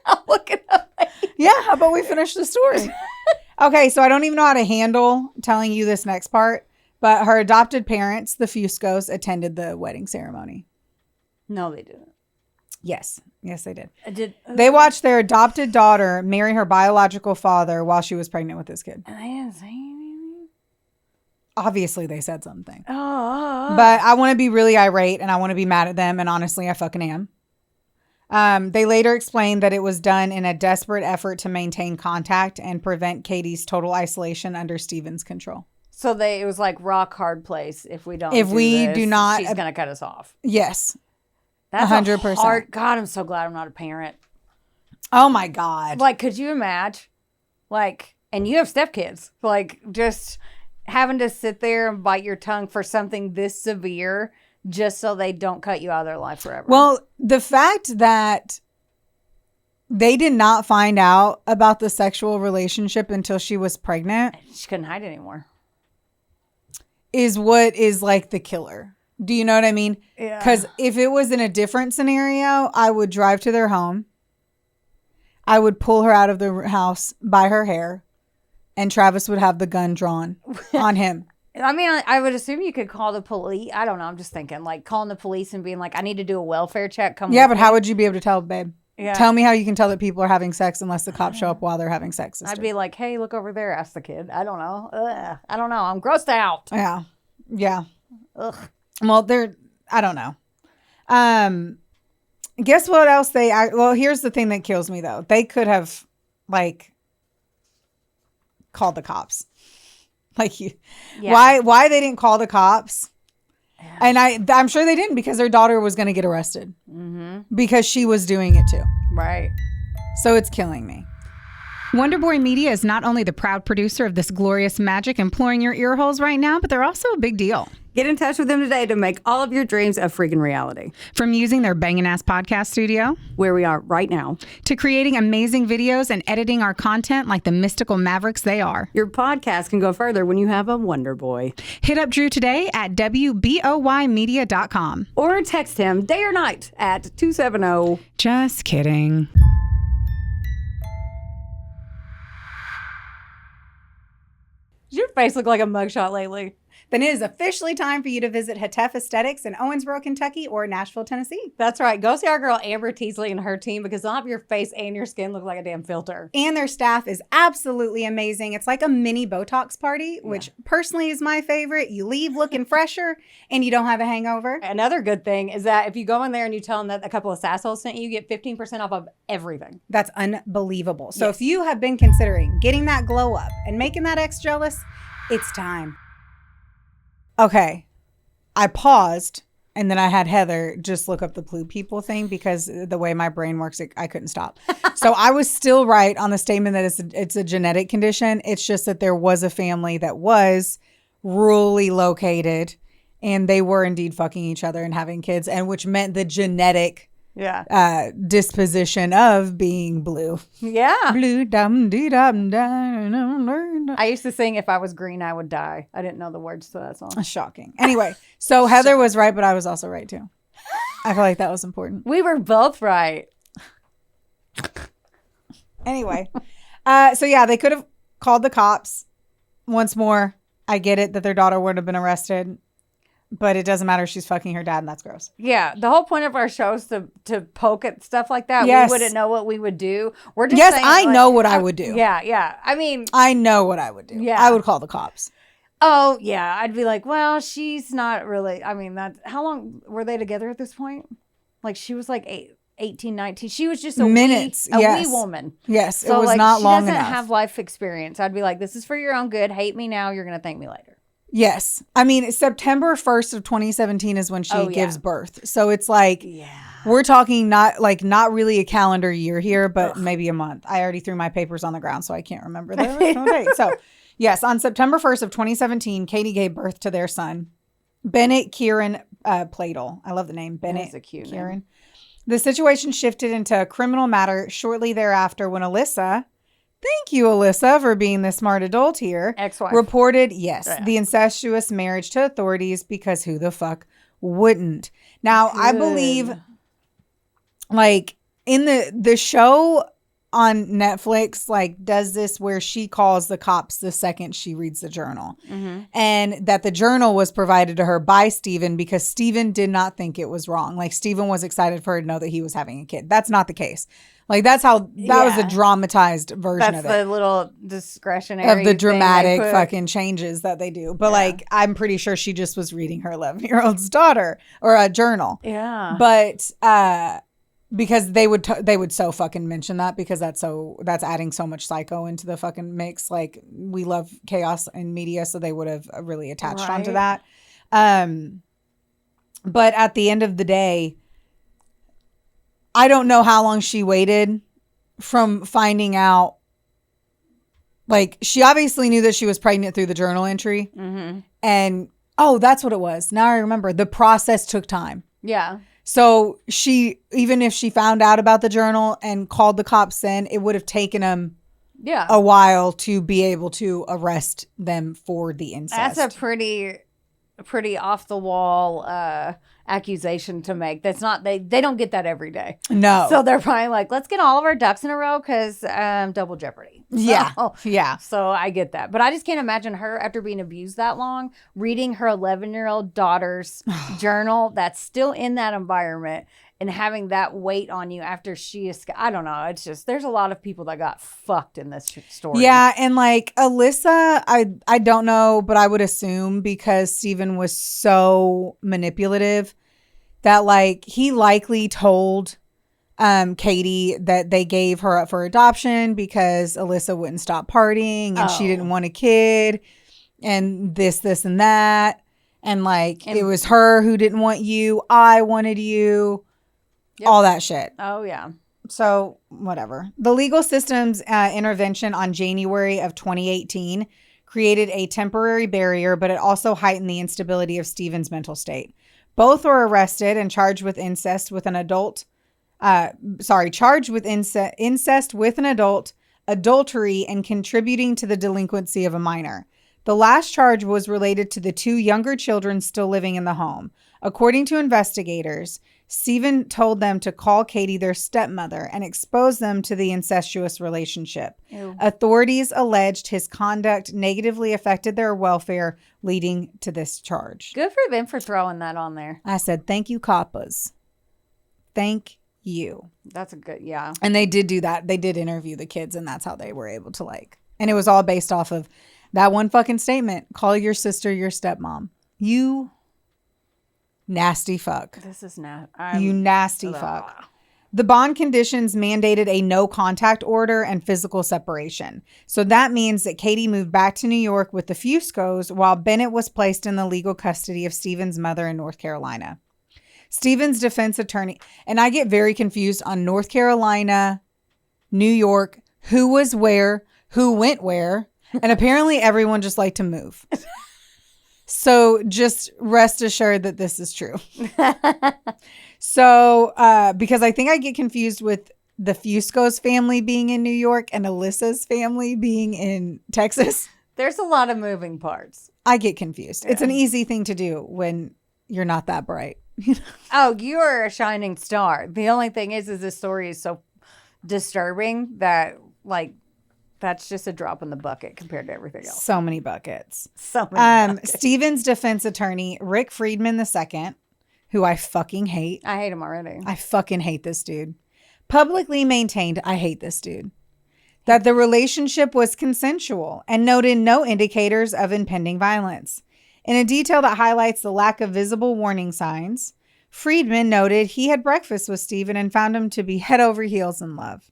Speaker 2: I'll look it up.
Speaker 1: Yeah, how about we finish the story? Okay, so I don't even know how to handle telling you this next part. But her adopted parents, the Fuscos, attended the wedding ceremony.
Speaker 2: No, they didn't.
Speaker 1: Yes, they did. They watched their adopted daughter marry her biological father while she was pregnant with this kid.
Speaker 2: And they didn't say anything?
Speaker 1: Obviously, they said something. But I want to be really irate, and I want to be mad at them, and honestly, I fucking am. They later explained that it was done in a desperate effort to maintain contact and prevent Katie's total isolation under Steven's control.
Speaker 2: So it was like rock hard place. If we don't,
Speaker 1: do not,
Speaker 2: she's gonna cut us off.
Speaker 1: Yes,
Speaker 2: that's 100%. God, I'm so glad I'm not a parent.
Speaker 1: Oh my God!
Speaker 2: Like, could you imagine? Like, and you have stepkids. Like, just having to sit there and bite your tongue for something this severe, just so they don't cut you out of their life forever.
Speaker 1: Well, the fact that they did not find out about the sexual relationship until she was pregnant,
Speaker 2: she couldn't hide anymore.
Speaker 1: Is what is like the killer. Do you know what I mean?
Speaker 2: Yeah.
Speaker 1: Because if it was in a different scenario, I would drive to their home. I would pull her out of the house by her hair, and Travis would have the gun drawn on him.
Speaker 2: I mean, I would assume you could call the police. I don't know. I'm just thinking like calling the police and being like, I need to do a welfare check.
Speaker 1: Yeah, but how would you be able to tell, babe? Yeah. Tell me how you can tell that people are having sex unless the cops show up while they're having sex. Sister.
Speaker 2: I'd be like, hey, look over there. Ask the kid. I don't know. I don't know. I'm grossed out.
Speaker 1: Yeah. Yeah.
Speaker 2: Ugh.
Speaker 1: Well, I don't know. Guess what else well, here's the thing that kills me though. They could have like called the cops. Like why they didn't call the cops? Yeah. And I'm sure they didn't because their daughter was going to get arrested because she was doing it too.
Speaker 2: Right.
Speaker 1: So it's killing me. Wonderboy Media is not only the proud producer of this glorious magic imploring your ear holes right now, but they're also a big deal.
Speaker 2: Get in touch with them today to make all of your dreams a freaking reality.
Speaker 1: From using their bangin' ass podcast studio,
Speaker 2: where we are right now,
Speaker 1: to creating amazing videos and editing our content like the mystical mavericks they are.
Speaker 2: Your podcast can go further when you have a Wonder Boy.
Speaker 1: Hit up Drew today at wboymedia.com.
Speaker 2: Or text him day or night at 270.
Speaker 1: Just kidding.
Speaker 2: Does your face look like a mugshot lately?
Speaker 1: Then it is officially time for you to visit Hetef Aesthetics in Owensboro, Kentucky or Nashville, Tennessee.
Speaker 2: That's right. Go see our girl Amber Teasley and her team because they'll have your face and your skin look like a damn filter.
Speaker 1: And their staff is absolutely amazing. It's like a mini Botox party, which personally is my favorite. You leave looking fresher and you don't have a hangover.
Speaker 2: Another good thing is that if you go in there and you tell them that a couple of Sassholes sent you, you get 15% off of everything.
Speaker 1: That's unbelievable. So if you have been considering getting that glow up and making that ex jealous, it's time. Okay, I paused and then I had Heather just look up the blue people thing because the way my brain works, I couldn't stop. So I was still right on the statement that it's a genetic condition. It's just that there was a family that was rurally located and they were indeed fucking each other and having kids, and which meant the genetic disposition of being blue.
Speaker 2: Yeah.
Speaker 1: Blue dum dee dum dum.
Speaker 2: I used to sing, if I was green, I would die. I didn't know the words to that song.
Speaker 1: Shocking. Anyway, so Heather was right, but I was also right too. I feel like that was important.
Speaker 2: We were both right.
Speaker 1: Anyway, so yeah, they could have called the cops. Once more, I get it that their daughter would have been arrested. But it doesn't matter. She's fucking her dad, and that's gross.
Speaker 2: Yeah. The whole point of our show is to poke at stuff like that. Yes. We wouldn't know what we would do. We're just saying,
Speaker 1: I know what I would do.
Speaker 2: Yeah, yeah. I mean,
Speaker 1: I know what I would do. Yeah. I would call the cops.
Speaker 2: Oh, yeah. I'd be like, well, she's not really. I mean, how long were they together at this point? Like, she was like 18, 19. She was just a wee woman.
Speaker 1: Yes. So, it was not long enough.
Speaker 2: She doesn't have life experience. I'd be like, this is for your own good. Hate me now. You're going to thank me later.
Speaker 1: Yes. I mean, September 1st of 2017 is when she gives birth. So it's like, we're talking not really a calendar year here, but maybe a month. I already threw my papers on the ground, so I can't remember the original date. So yes, on September 1st of 2017, Katie gave birth to their son, Bennett Kieran Pladl. I love the name. Bennett
Speaker 2: That's a cute
Speaker 1: Kieran.
Speaker 2: Name.
Speaker 1: The situation shifted into a criminal matter shortly thereafter when Alyssa, thank you, Alyssa, for being the smart adult here,
Speaker 2: ex-wife,
Speaker 1: reported, the incestuous marriage to authorities because who the fuck wouldn't? Now, I believe, like, in the show on Netflix, like, does this where she calls the cops the second she reads the journal. Mm-hmm. And that the journal was provided to her by Steven because Steven did not think it was wrong. Like, Steven was excited for her to know that he was having a kid. That's not the case. Like, that's how, that was a dramatized version of it.
Speaker 2: That's the little discretionary
Speaker 1: of the dramatic fucking changes that they do. But, like, I'm pretty sure she just was reading her 11-year-old's daughter or a journal.
Speaker 2: Yeah.
Speaker 1: But, because they would so fucking mention that because that's adding so much psycho into the fucking mix. Like, we love chaos in media, so they would have really attached onto that. But at the end of the day, I don't know how long she waited from finding out. Like, she obviously knew that she was pregnant through the journal entry. Mm-hmm. And, that's what it was. Now I remember. The process took time.
Speaker 2: Yeah.
Speaker 1: So even if she found out about the journal and called the cops then, it would have taken them a while to be able to arrest them for the incest.
Speaker 2: That's a pretty off the wall accusation to make. That's not, they don't get that every day.
Speaker 1: No.
Speaker 2: So they're probably like, let's get all of our ducks in a row because double jeopardy. So,
Speaker 1: yeah.
Speaker 2: So I get that. But I just can't imagine her, after being abused that long, reading her 11-year-old daughter's journal that's still in that environment and having that weight on you after she escaped. I don't know. It's just, there's a lot of people that got fucked in this story.
Speaker 1: Yeah. And like Alyssa, I don't know, but I would assume because Steven was so manipulative that like he likely told Katie that they gave her up for adoption because Alyssa wouldn't stop partying and she didn't want a kid and this, and that. And like, it was her who didn't want you. I wanted you. Yep. All that shit.
Speaker 2: Oh, yeah.
Speaker 1: So whatever. The legal system's intervention on January of 2018 created a temporary barrier, but it also heightened the instability of Steven's mental state. Both were arrested and charged with incest with an adult. Charged with incest with an adult, adultery, and contributing to the delinquency of a minor. The last charge was related to the 2 younger children still living in the home. According to investigators, Steven told them to call Katie their stepmother and expose them to the incestuous relationship. Ew. Authorities alleged his conduct negatively affected their welfare, leading to this charge.
Speaker 2: Good for them for throwing that on there.
Speaker 1: I said, thank you, Coppas. Thank you.
Speaker 2: That's a good, yeah.
Speaker 1: And they did do that. They did interview the kids, and that's how they were able to like. And it was all based off of that one fucking statement. Call your sister your stepmom. You nasty fuck.
Speaker 2: This is
Speaker 1: you nasty fuck. The bond conditions mandated a no contact order and physical separation. So that means that Katie moved back to New York with the Fuscos while Bennett was placed in the legal custody of Steven's mother in North Carolina. Steven's defense attorney, and I get very confused on North Carolina, New York, who was where, who went where, and apparently everyone just liked to move. So just rest assured that this is true. So, because I think I get confused with the Fusco's family being in New York and Alyssa's family being in Texas.
Speaker 2: There's a lot of moving parts.
Speaker 1: I get confused. Yeah. It's an easy thing to do when you're not that bright.
Speaker 2: Oh, you're a shining star. The only thing is this story is so disturbing that, like, that's just a drop in the bucket compared to everything else.
Speaker 1: So many buckets.
Speaker 2: So many buckets.
Speaker 1: Steven's defense attorney, Rick Friedman II, who I fucking hate.
Speaker 2: I hate him already.
Speaker 1: I fucking hate this dude. Publicly maintained, I hate this dude, that the relationship was consensual and noted no indicators of impending violence. In a detail that highlights the lack of visible warning signs, Friedman noted he had breakfast with Steven and found him to be head over heels in love.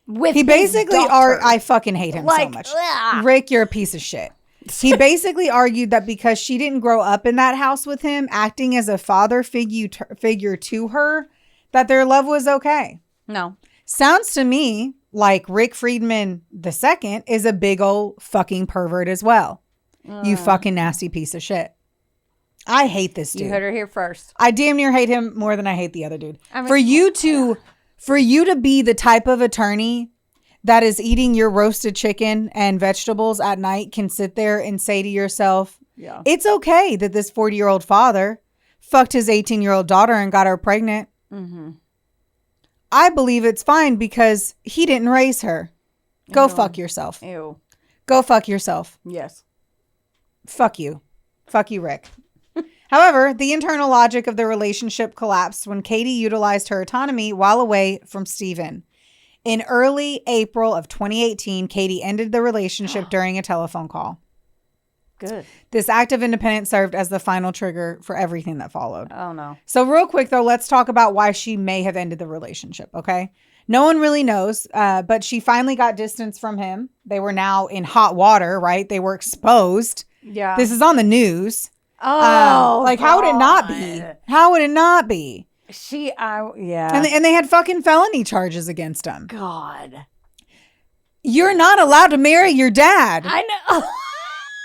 Speaker 1: He basically I fucking hate him so much. Ugh. Rick, you're a piece of shit. He basically argued that because she didn't grow up in that house with him, acting as a father figure to her, that their love was okay.
Speaker 2: No.
Speaker 1: Sounds to me like Rick Friedman II is a big old fucking pervert as well. You fucking nasty piece of shit. I hate this dude.
Speaker 2: You heard her here first.
Speaker 1: I damn near hate him more than I hate the other dude. I mean, For you to be the type of attorney that is eating your roasted chicken and vegetables at night can sit there and say to yourself, yeah, it's okay that this 40-year-old father fucked his 18-year-old daughter and got her pregnant. Mm-hmm. I believe it's fine because he didn't raise her. Go fuck yourself.
Speaker 2: Ew.
Speaker 1: Go fuck yourself.
Speaker 2: Yes.
Speaker 1: Fuck you. Fuck you, Rick. However, the internal logic of the relationship collapsed when Katie utilized her autonomy while away from Steven. In early April of 2018, Katie ended the relationship during a telephone call.
Speaker 2: Good.
Speaker 1: This act of independence served as the final trigger for everything that followed.
Speaker 2: Oh, no.
Speaker 1: So real quick, though, let's talk about why she may have ended the relationship, okay? No one really knows, but she finally got distance from him. They were now in hot water, right? They were exposed.
Speaker 2: Yeah.
Speaker 1: This is on the news.
Speaker 2: Oh,
Speaker 1: like, how would it not be? How would it not be?
Speaker 2: Yeah.
Speaker 1: And they had fucking felony charges against him.
Speaker 2: God.
Speaker 1: You're not allowed to marry your dad.
Speaker 2: I know.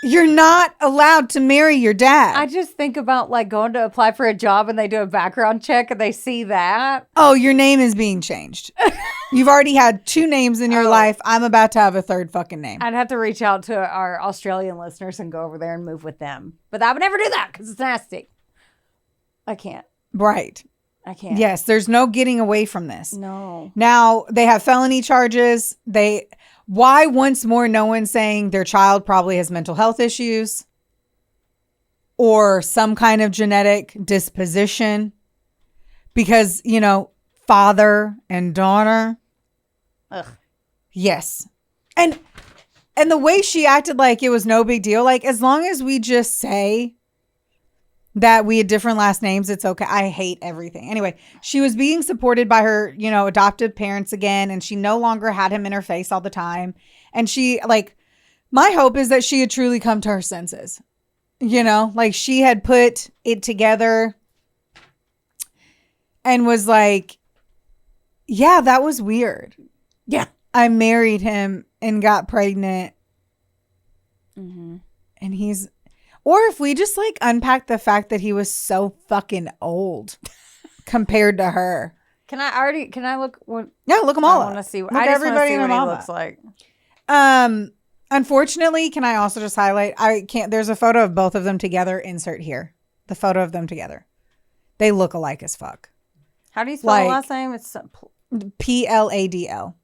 Speaker 1: You're not allowed to marry your dad.
Speaker 2: I just think about like going to apply for a job and they do a background check and they see that.
Speaker 1: Oh, your name is being changed. You've already had 2 names in your life. I'm about to have a 3rd fucking name.
Speaker 2: I'd have to reach out to our Australian listeners and go over there and move with them. But I would never do that because it's nasty. I can't.
Speaker 1: Right.
Speaker 2: I can't.
Speaker 1: Yes, there's no getting away from this.
Speaker 2: No.
Speaker 1: Now, they have felony charges. Why once more no one's saying their child probably has mental health issues or some kind of genetic disposition? Because, father and daughter.
Speaker 2: Ugh.
Speaker 1: Yes. And the way she acted like it was no big deal, like as long as we just say that we had different last names, it's okay. I hate everything. Anyway, she was being supported by her, adoptive parents again, and she no longer had him in her face all the time. And she, my hope is that she had truly come to her senses. Like she had put it together and was like, yeah, that was weird.
Speaker 2: Yeah.
Speaker 1: I married him and got pregnant.
Speaker 2: Mm-hmm.
Speaker 1: And or if we just unpack the fact that he was so fucking old compared to her.
Speaker 2: Can I look?
Speaker 1: Yeah, look them all up.
Speaker 2: I want to see.
Speaker 1: Look
Speaker 2: I just
Speaker 1: everybody
Speaker 2: want to see
Speaker 1: in
Speaker 2: what
Speaker 1: the
Speaker 2: he looks like.
Speaker 1: Unfortunately, can I also just highlight? I can't. There's a photo of both of them together. Insert here. The photo of them together. They look alike as fuck.
Speaker 2: How do you spell the last name? It's
Speaker 1: Pladl.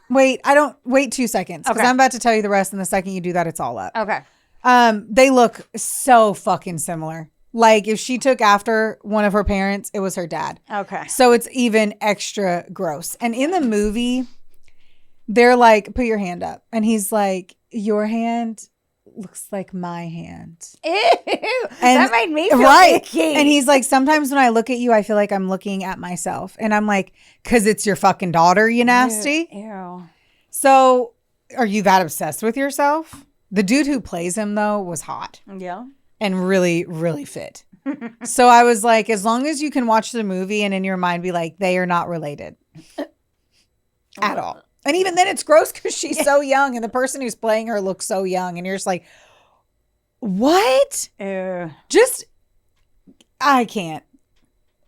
Speaker 1: Wait 2 seconds. Because I'm about to tell you the rest. And the second you do that, it's all up.
Speaker 2: Okay.
Speaker 1: They look so fucking similar. Like if she took after one of her parents, it was her dad.
Speaker 2: Okay.
Speaker 1: So it's even extra gross. And in the movie, they're like, put your hand up. And he's like, your hand looks like my hand.
Speaker 2: Ew. And that made me feel icky.
Speaker 1: And he's like, sometimes when I look at you, I feel like I'm looking at myself. And I'm like, because it's your fucking daughter, you nasty.
Speaker 2: Ew.
Speaker 1: So are you that obsessed with yourself? The dude who plays him, though, was hot.
Speaker 2: Yeah.
Speaker 1: And really, really fit. So I was like, as long as you can watch the movie and in your mind be like, they are not related at all. And even then it's gross because she's so young and the person who's playing her looks so young. And you're just like, what? I can't.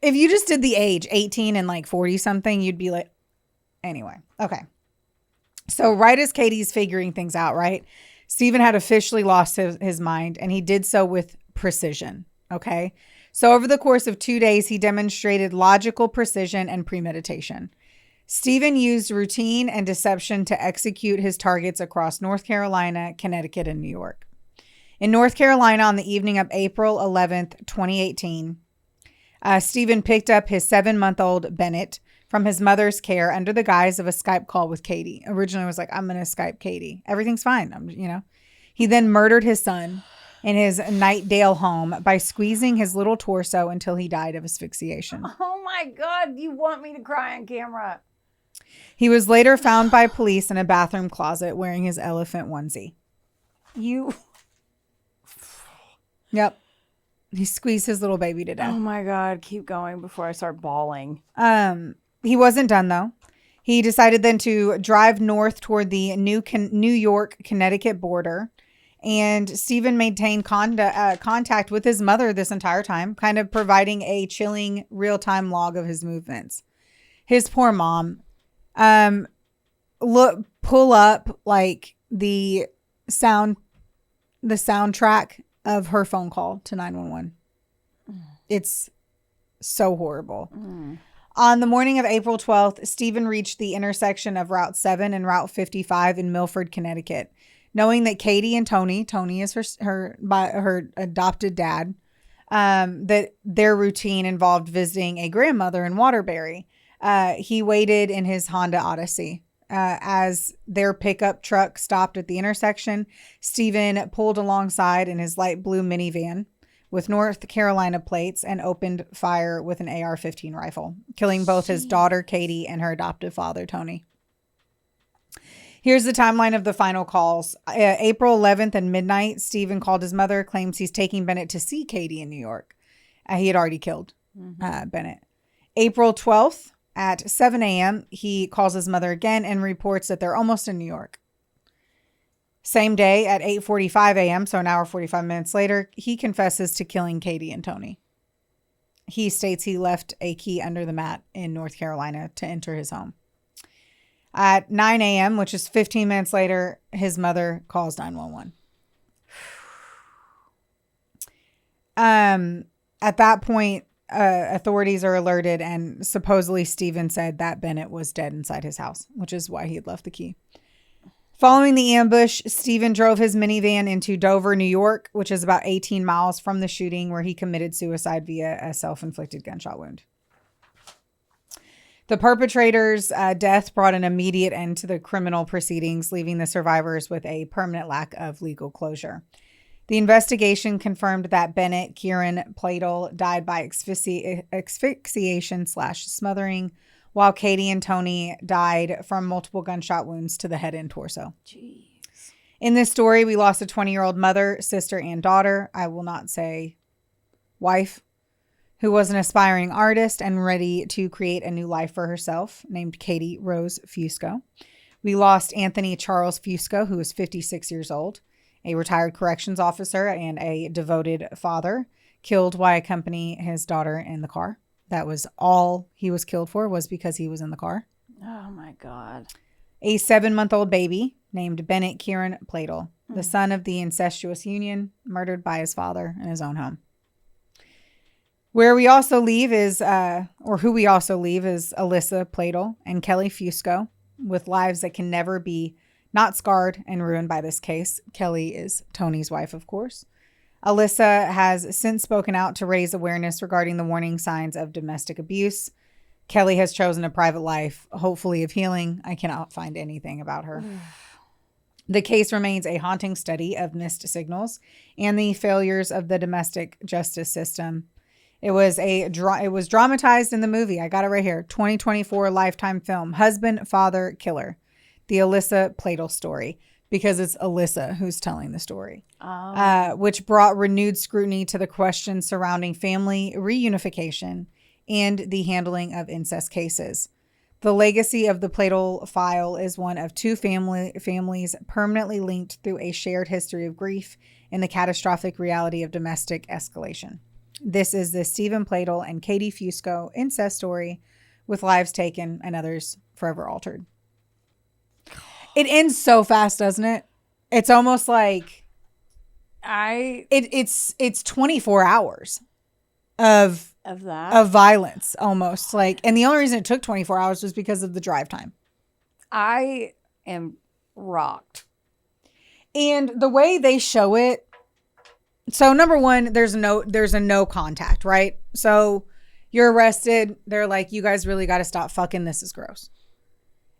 Speaker 1: If you just did the age, 18 and 40 something, you'd be like, anyway. Okay. So right as Katie's figuring things out, right? Steven had officially lost his mind, and he did so with precision, okay? So over the course of 2 days, he demonstrated logical precision and premeditation. Steven used routine and deception to execute his targets across North Carolina, Connecticut, and New York. In North Carolina, on the evening of April 11th, 2018, Steven picked up his 7-month-old Bennett from his mother's care under the guise of a Skype call with Katie. Originally was like, I'm going to Skype Katie. Everything's fine. He then murdered his son in his Nightdale home by squeezing his little torso until he died of asphyxiation.
Speaker 2: Oh my God. You want me to cry on camera?
Speaker 1: He was later found by police in a bathroom closet wearing his elephant onesie. Yep. He squeezed his little baby to death.
Speaker 2: Oh my God. Keep going before I start bawling.
Speaker 1: He wasn't done, though. He decided then to drive north toward the New York, Connecticut border. And Steven maintained contact with his mother this entire time, kind of providing a chilling real-time log of his movements. His poor mom. Pull up the soundtrack of her phone call to 911. It's so horrible. On the morning of April 12th, Steven reached the intersection of Route 7 and Route 55 in Milford, Connecticut. Knowing that Katie and Tony is her adopted dad, that their routine involved visiting a grandmother in Waterbury, he waited in his Honda Odyssey. As their pickup truck stopped at the intersection, Steven pulled alongside in his light blue minivan with North Carolina plates and opened fire with an AR-15 rifle, killing both his daughter, Katie, and her adoptive father, Tony. Here's the timeline of the final calls. April 11th at midnight, Steven called his mother, claims he's taking Bennett to see Katie in New York. He had already killed Bennett. April 12th at 7 a.m., he calls his mother again and reports that they're almost in New York. Same day at 8:45 a.m., so an hour 45 minutes later, he confesses to killing Katie and Tony. He states he left a key under the mat in North Carolina to enter his home. At 9 a.m., which is 15 minutes later, his mother calls 911. At that point, authorities are alerted, and supposedly Steven said that Bennett was dead inside his house, which is why he had left the key. Following the ambush, Steven drove his minivan into Dover, New York, which is about 18 miles from the shooting where he committed suicide via a self-inflicted gunshot wound. The perpetrator's death brought an immediate end to the criminal proceedings, leaving the survivors with a permanent lack of legal closure. The investigation confirmed that Bennett Kieran Pladl died by asphyxiation/smothering, while Katie and Tony died from multiple gunshot wounds to the head and torso.
Speaker 2: Jeez.
Speaker 1: In this story, we lost a 20-year-old mother, sister, and daughter. I will not say wife, who was an aspiring artist and ready to create a new life for herself, named Katie Rose Fusco. We lost Anthony Charles Fusco, who was 56 years old, a retired corrections officer and a devoted father, killed while accompanying his daughter in the car. That was all he was killed for, was because he was in the car.
Speaker 2: Oh, my God.
Speaker 1: A 7-month-old baby named Bennett Kieran Pladl, the son of the incestuous union, murdered by his father in his own home. Who we also leave is Alyssa Pladl and Kelly Fusco, with lives that can never be not scarred and ruined by this case. Kelly is Tony's wife, of course. Alyssa has since spoken out to raise awareness regarding the warning signs of domestic abuse. Kelly has chosen a private life, hopefully of healing. I cannot find anything about her. The case remains a haunting study of missed signals and the failures of the domestic justice system. It was dramatized in the movie. I got it right here. 2024 Lifetime film, Husband, Father, Killer. The Alyssa Pladl story, because it's Alyssa who's telling the story, which brought renewed scrutiny to the questions surrounding family reunification and the handling of incest cases. The legacy of the Pladl file is one of two families permanently linked through a shared history of grief and the catastrophic reality of domestic escalation. This is the Steven Pladl and Katie Fusco incest story, with lives taken and others forever altered. It ends so fast, doesn't it? It's almost like it's 24 hours of violence, almost like. And the only reason it took 24 hours was because of the drive time.
Speaker 2: I am rocked.
Speaker 1: And the way they show it. So number one, there's a no contact, right? So you're arrested. They're like, you guys really got to stop fucking. This is gross.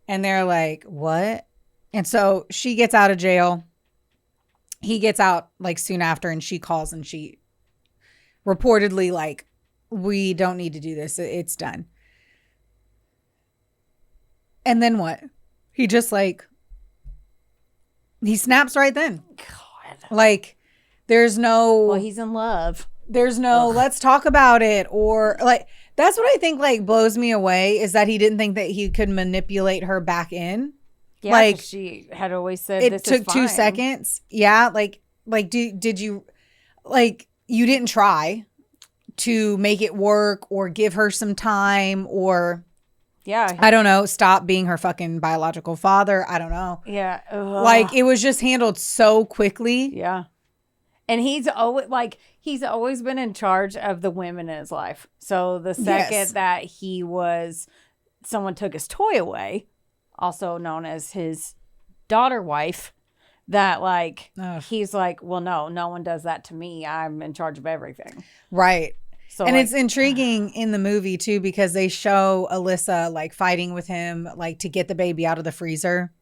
Speaker 1: And they're like, what? And so she gets out of jail. He gets out like soon after, and she calls and she reportedly like, we don't need to do this. It's done. And then what? He just like, he snaps right then.
Speaker 2: God.
Speaker 1: Like, there's no...
Speaker 2: Well, he's in love.
Speaker 1: There's no, let's talk about it. Or like, that's what I think like blows me away, is that he didn't think that he could manipulate her back in.
Speaker 2: Yeah,
Speaker 1: like
Speaker 2: she had always said
Speaker 1: it took 2 seconds. Yeah. Like did you, like, you didn't try to make it work or give her some time or...
Speaker 2: Yeah.
Speaker 1: I don't know. Stop being her fucking biological father. I don't know.
Speaker 2: Yeah. Ugh.
Speaker 1: Like, it was just handled so quickly.
Speaker 2: Yeah. And he's always been in charge of the women in his life. So the second that someone took his toy away, also known as his daughter wife, that like, he's like, well, no one does that to me. I'm in charge of everything.
Speaker 1: Right.
Speaker 2: So,
Speaker 1: and
Speaker 2: like,
Speaker 1: it's intriguing in the movie too, because they show Alyssa like fighting with him, like to get the baby out of the freezer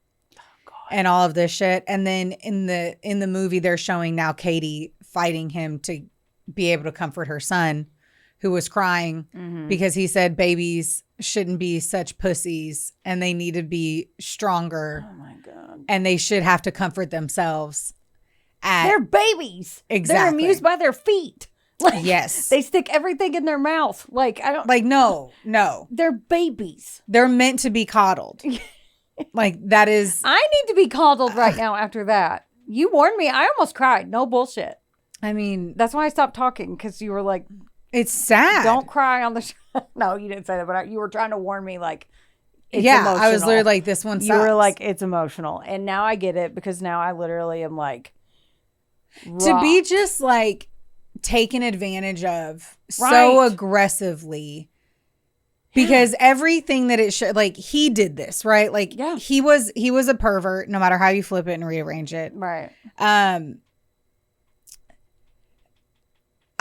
Speaker 1: and all of this shit. And then in the movie, they're showing now Katie fighting him to be able to comfort her son, who was crying because he said babies shouldn't be such pussies and they need to be stronger.
Speaker 2: Oh my God.
Speaker 1: And they should have to comfort themselves.
Speaker 2: They're babies.
Speaker 1: Exactly.
Speaker 2: They're amused by their feet. Like,
Speaker 1: yes.
Speaker 2: They stick everything in their mouth. Like, I don't...
Speaker 1: Like, no.
Speaker 2: They're babies.
Speaker 1: They're meant to be coddled. Like, that is...
Speaker 2: I need to be coddled right now after that. You warned me. I almost cried. No bullshit.
Speaker 1: I mean...
Speaker 2: That's why I stopped talking, because you were like...
Speaker 1: It's sad.
Speaker 2: Don't cry on the show. No, you didn't say that, but you were trying to warn me, like, it's
Speaker 1: emotional.
Speaker 2: I
Speaker 1: was literally like, this one sucks.
Speaker 2: You were like, it's emotional. And now I get it, because now I literally am like... rocked.
Speaker 1: To be just, like... taken advantage of so aggressively, because everything that it should, like, he did this, right? Like, he was a pervert, no matter how you flip it and rearrange it,
Speaker 2: right?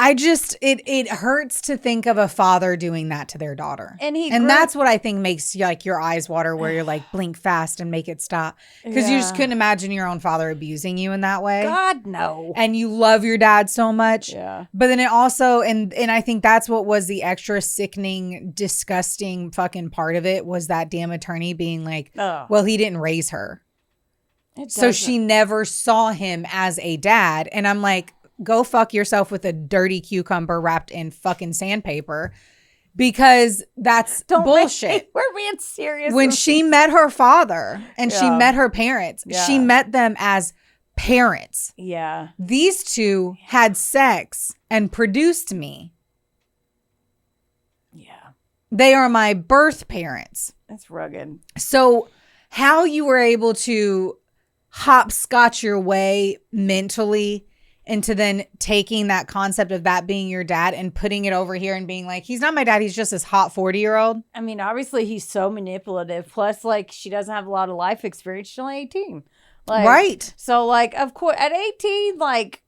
Speaker 1: it hurts to think of a father doing that to their daughter. And that's what I think makes like your eyes water, where you're like, blink fast and make it stop. Because you just couldn't imagine your own father abusing you in that way.
Speaker 2: God, no.
Speaker 1: And you love your dad so much.
Speaker 2: Yeah.
Speaker 1: But then it also, and I think that's what was the extra sickening, disgusting fucking part of it, was that damn attorney being like, well, he didn't raise her. So she never saw him as a dad. And I'm like, go fuck yourself with a dirty cucumber wrapped in fucking sandpaper, because that's bullshit.
Speaker 2: We're being serious.
Speaker 1: When she met her father and she met her parents, she met them as parents.
Speaker 2: Yeah.
Speaker 1: These two had sex and produced me.
Speaker 2: Yeah.
Speaker 1: They are my birth parents.
Speaker 2: That's rugged.
Speaker 1: So how you were able to hopscotch your way mentally into then taking that concept of that being your dad and putting it over here and being like, he's not my dad, he's just this hot 40-year-old.
Speaker 2: I mean, obviously he's so manipulative. Plus, like, she doesn't have a lot of life experience. She's only 18. Like,
Speaker 1: right.
Speaker 2: So, like, of course, at 18, like,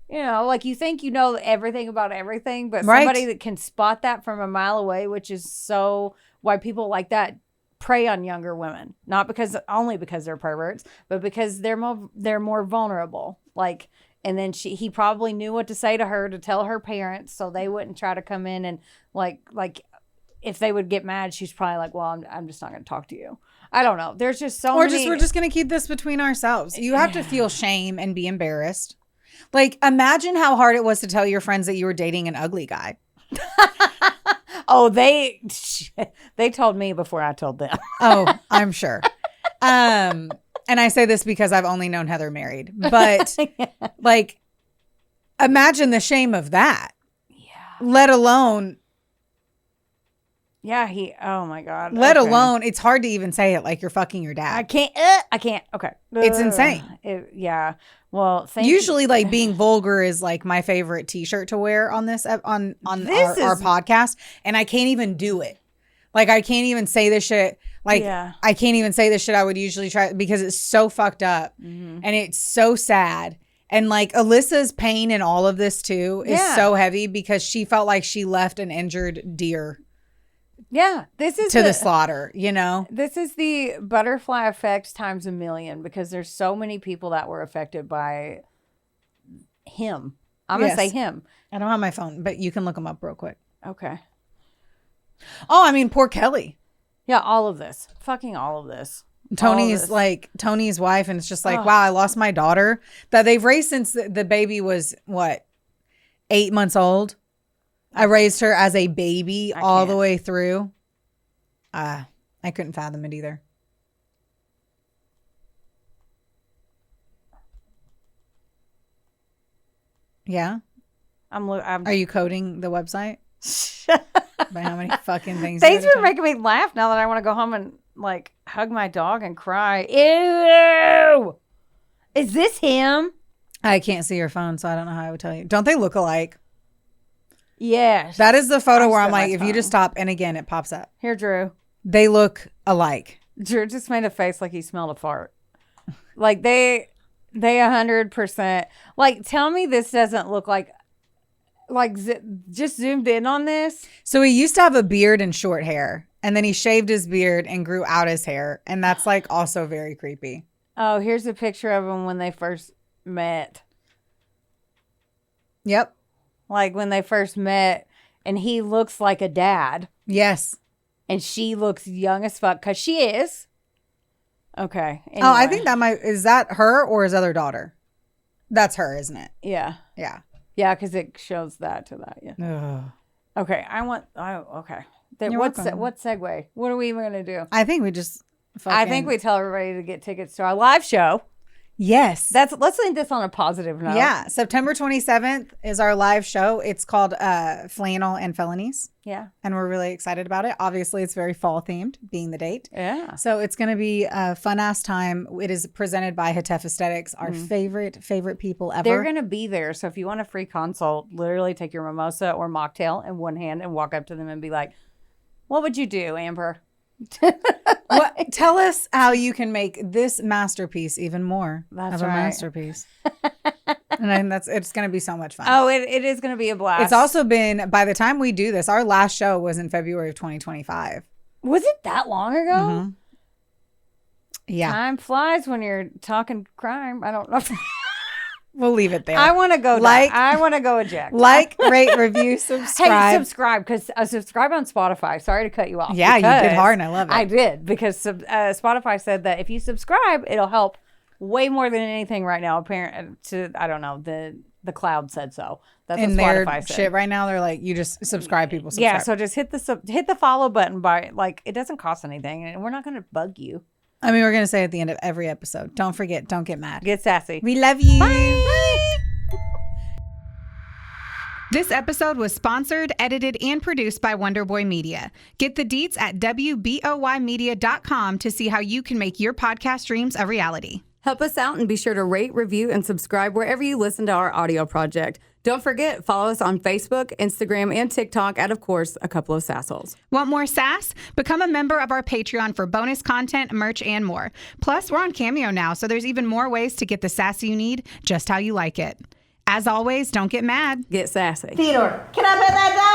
Speaker 2: you know, like, you think you know everything about everything, but somebody that can spot that from a mile away, which is so why people like that prey on younger women. Not only because they're perverts, but because they're more vulnerable. Like, and then he probably knew what to say to her to tell her parents, so they wouldn't try to come in and like if they would get mad, she's probably like, well, I'm just not going to talk to you. I don't know. There's just so many.
Speaker 1: We're just going to keep this between ourselves. You have to feel shame and be embarrassed. Like, imagine how hard it was to tell your friends that you were dating an ugly guy.
Speaker 2: Oh, they told me before I told them.
Speaker 1: Oh, I'm sure. And I say this because I've only known Heather married, but like, imagine the shame of that. Yeah. Let alone.
Speaker 2: Yeah. Oh my God.
Speaker 1: Let alone, it's hard to even say it like you're fucking your dad.
Speaker 2: I can't. Okay.
Speaker 1: It's insane.
Speaker 2: Yeah. Well,
Speaker 1: usually like being vulgar is like my favorite t-shirt to wear on this, on our podcast. And I can't even do it. Like, I can't even say this shit. Like, I can't even say this shit I would usually try, because it's so fucked up and it's so sad. And like, Alyssa's pain in all of this too is so heavy, because she felt like she left an injured deer.
Speaker 2: Yeah, this is
Speaker 1: the slaughter, you know?
Speaker 2: This is the butterfly effect times a million, because there's so many people that were affected by him. I'm going to say him. I
Speaker 1: don't have my phone, but you can look him up real quick.
Speaker 2: Okay.
Speaker 1: Oh, I mean, poor Kelly.
Speaker 2: Yeah, all of this. Fucking all of this.
Speaker 1: Tony's like Tony's wife, and it's just like, wow, I lost my daughter that they've raised since the baby was, what, 8 months old? I raised her as a baby all the way through. I couldn't fathom it either. Yeah? Are you coding the website? By how many fucking things?
Speaker 2: Thanks for making me laugh now that I want to go home and like hug my dog and cry. Ew! Is this him?
Speaker 1: I can't see your phone, so I don't know how I would tell you. Don't they look alike?
Speaker 2: Yes.
Speaker 1: That is the photo where I'm like, if you just stop, and again, it pops up.
Speaker 2: Here, Drew.
Speaker 1: They look alike.
Speaker 2: Drew just made a face like he smelled a fart. Like they 100%. Like, tell me this doesn't look like just zoomed in on this.
Speaker 1: So he used to have a beard and short hair, and then he shaved his beard and grew out his hair, and that's like also very creepy.
Speaker 2: Oh, here's a picture of him when they first met.
Speaker 1: Yep.
Speaker 2: Like when they first met, and he looks like a dad.
Speaker 1: Yes.
Speaker 2: And she looks young as fuck, because she is. Okay. Anyway.
Speaker 1: Oh, I think is that her or his other daughter? That's her, isn't it?
Speaker 2: Yeah.
Speaker 1: Yeah.
Speaker 2: Yeah, because it shows that to that. Yeah.
Speaker 1: Ugh.
Speaker 2: Okay. Okay. What segue? What are we even going to do?
Speaker 1: I think we just
Speaker 2: I think we tell everybody to get tickets to our live show.
Speaker 1: Yes.
Speaker 2: Let's end this on a positive note.
Speaker 1: Yeah. September 27th is our live show. It's called Flannel and Felonies.
Speaker 2: Yeah.
Speaker 1: And we're really excited about it. Obviously, it's very fall themed, being the date.
Speaker 2: Yeah.
Speaker 1: So it's going to be a fun ass time. It is presented by Hetef Aesthetics, our favorite people ever.
Speaker 2: They're going to be there. So if you want a free consult, literally take your mimosa or mocktail in one hand and walk up to them and be like, what would you do, Amber?
Speaker 1: Tell us how you can make this masterpiece even more of a masterpiece. And it's going to be so much fun.
Speaker 2: Oh, it is going to be a blast.
Speaker 1: It's also been, by the time we do this, our last show was in February of 2025.
Speaker 2: Was it that long ago?
Speaker 1: Mm-hmm. Yeah.
Speaker 2: Time flies when you're talking crime. I don't know.
Speaker 1: We'll leave it there.
Speaker 2: I want to go. I want to go eject.
Speaker 1: Like, rate, review, subscribe.
Speaker 2: Hey, subscribe because subscribe on Spotify. Sorry to cut you off.
Speaker 1: Yeah, you did hard, and I love it.
Speaker 2: I did because Spotify said that if you subscribe, it'll help way more than anything right now. I don't know. The cloud said so. That's what Spotify said.
Speaker 1: Shit right now. They're like, you just subscribe. People subscribe.
Speaker 2: Yeah, so just hit the follow button by it doesn't cost anything, and we're not going to bug you.
Speaker 1: I mean, we're going to say at the end of every episode, don't forget, don't get mad.
Speaker 2: Get sassy.
Speaker 1: We love you.
Speaker 2: Bye.
Speaker 1: This episode was sponsored, edited, and produced by Wonderboy Media. Get the deets at WBOYmedia.com to see how you can make your podcast dreams a reality.
Speaker 3: Help us out and be sure to rate, review, and subscribe wherever you listen to our audio project. Don't forget, follow us on Facebook, Instagram, and TikTok at, of course, a couple of Sassholes.
Speaker 1: Want more sass? Become a member of our Patreon for bonus content, merch, and more. Plus, we're on Cameo now, so there's even more ways to get the sass you need just how you like it. As always, don't get mad.
Speaker 3: Get sassy.
Speaker 4: Theodore, can I pet that dog?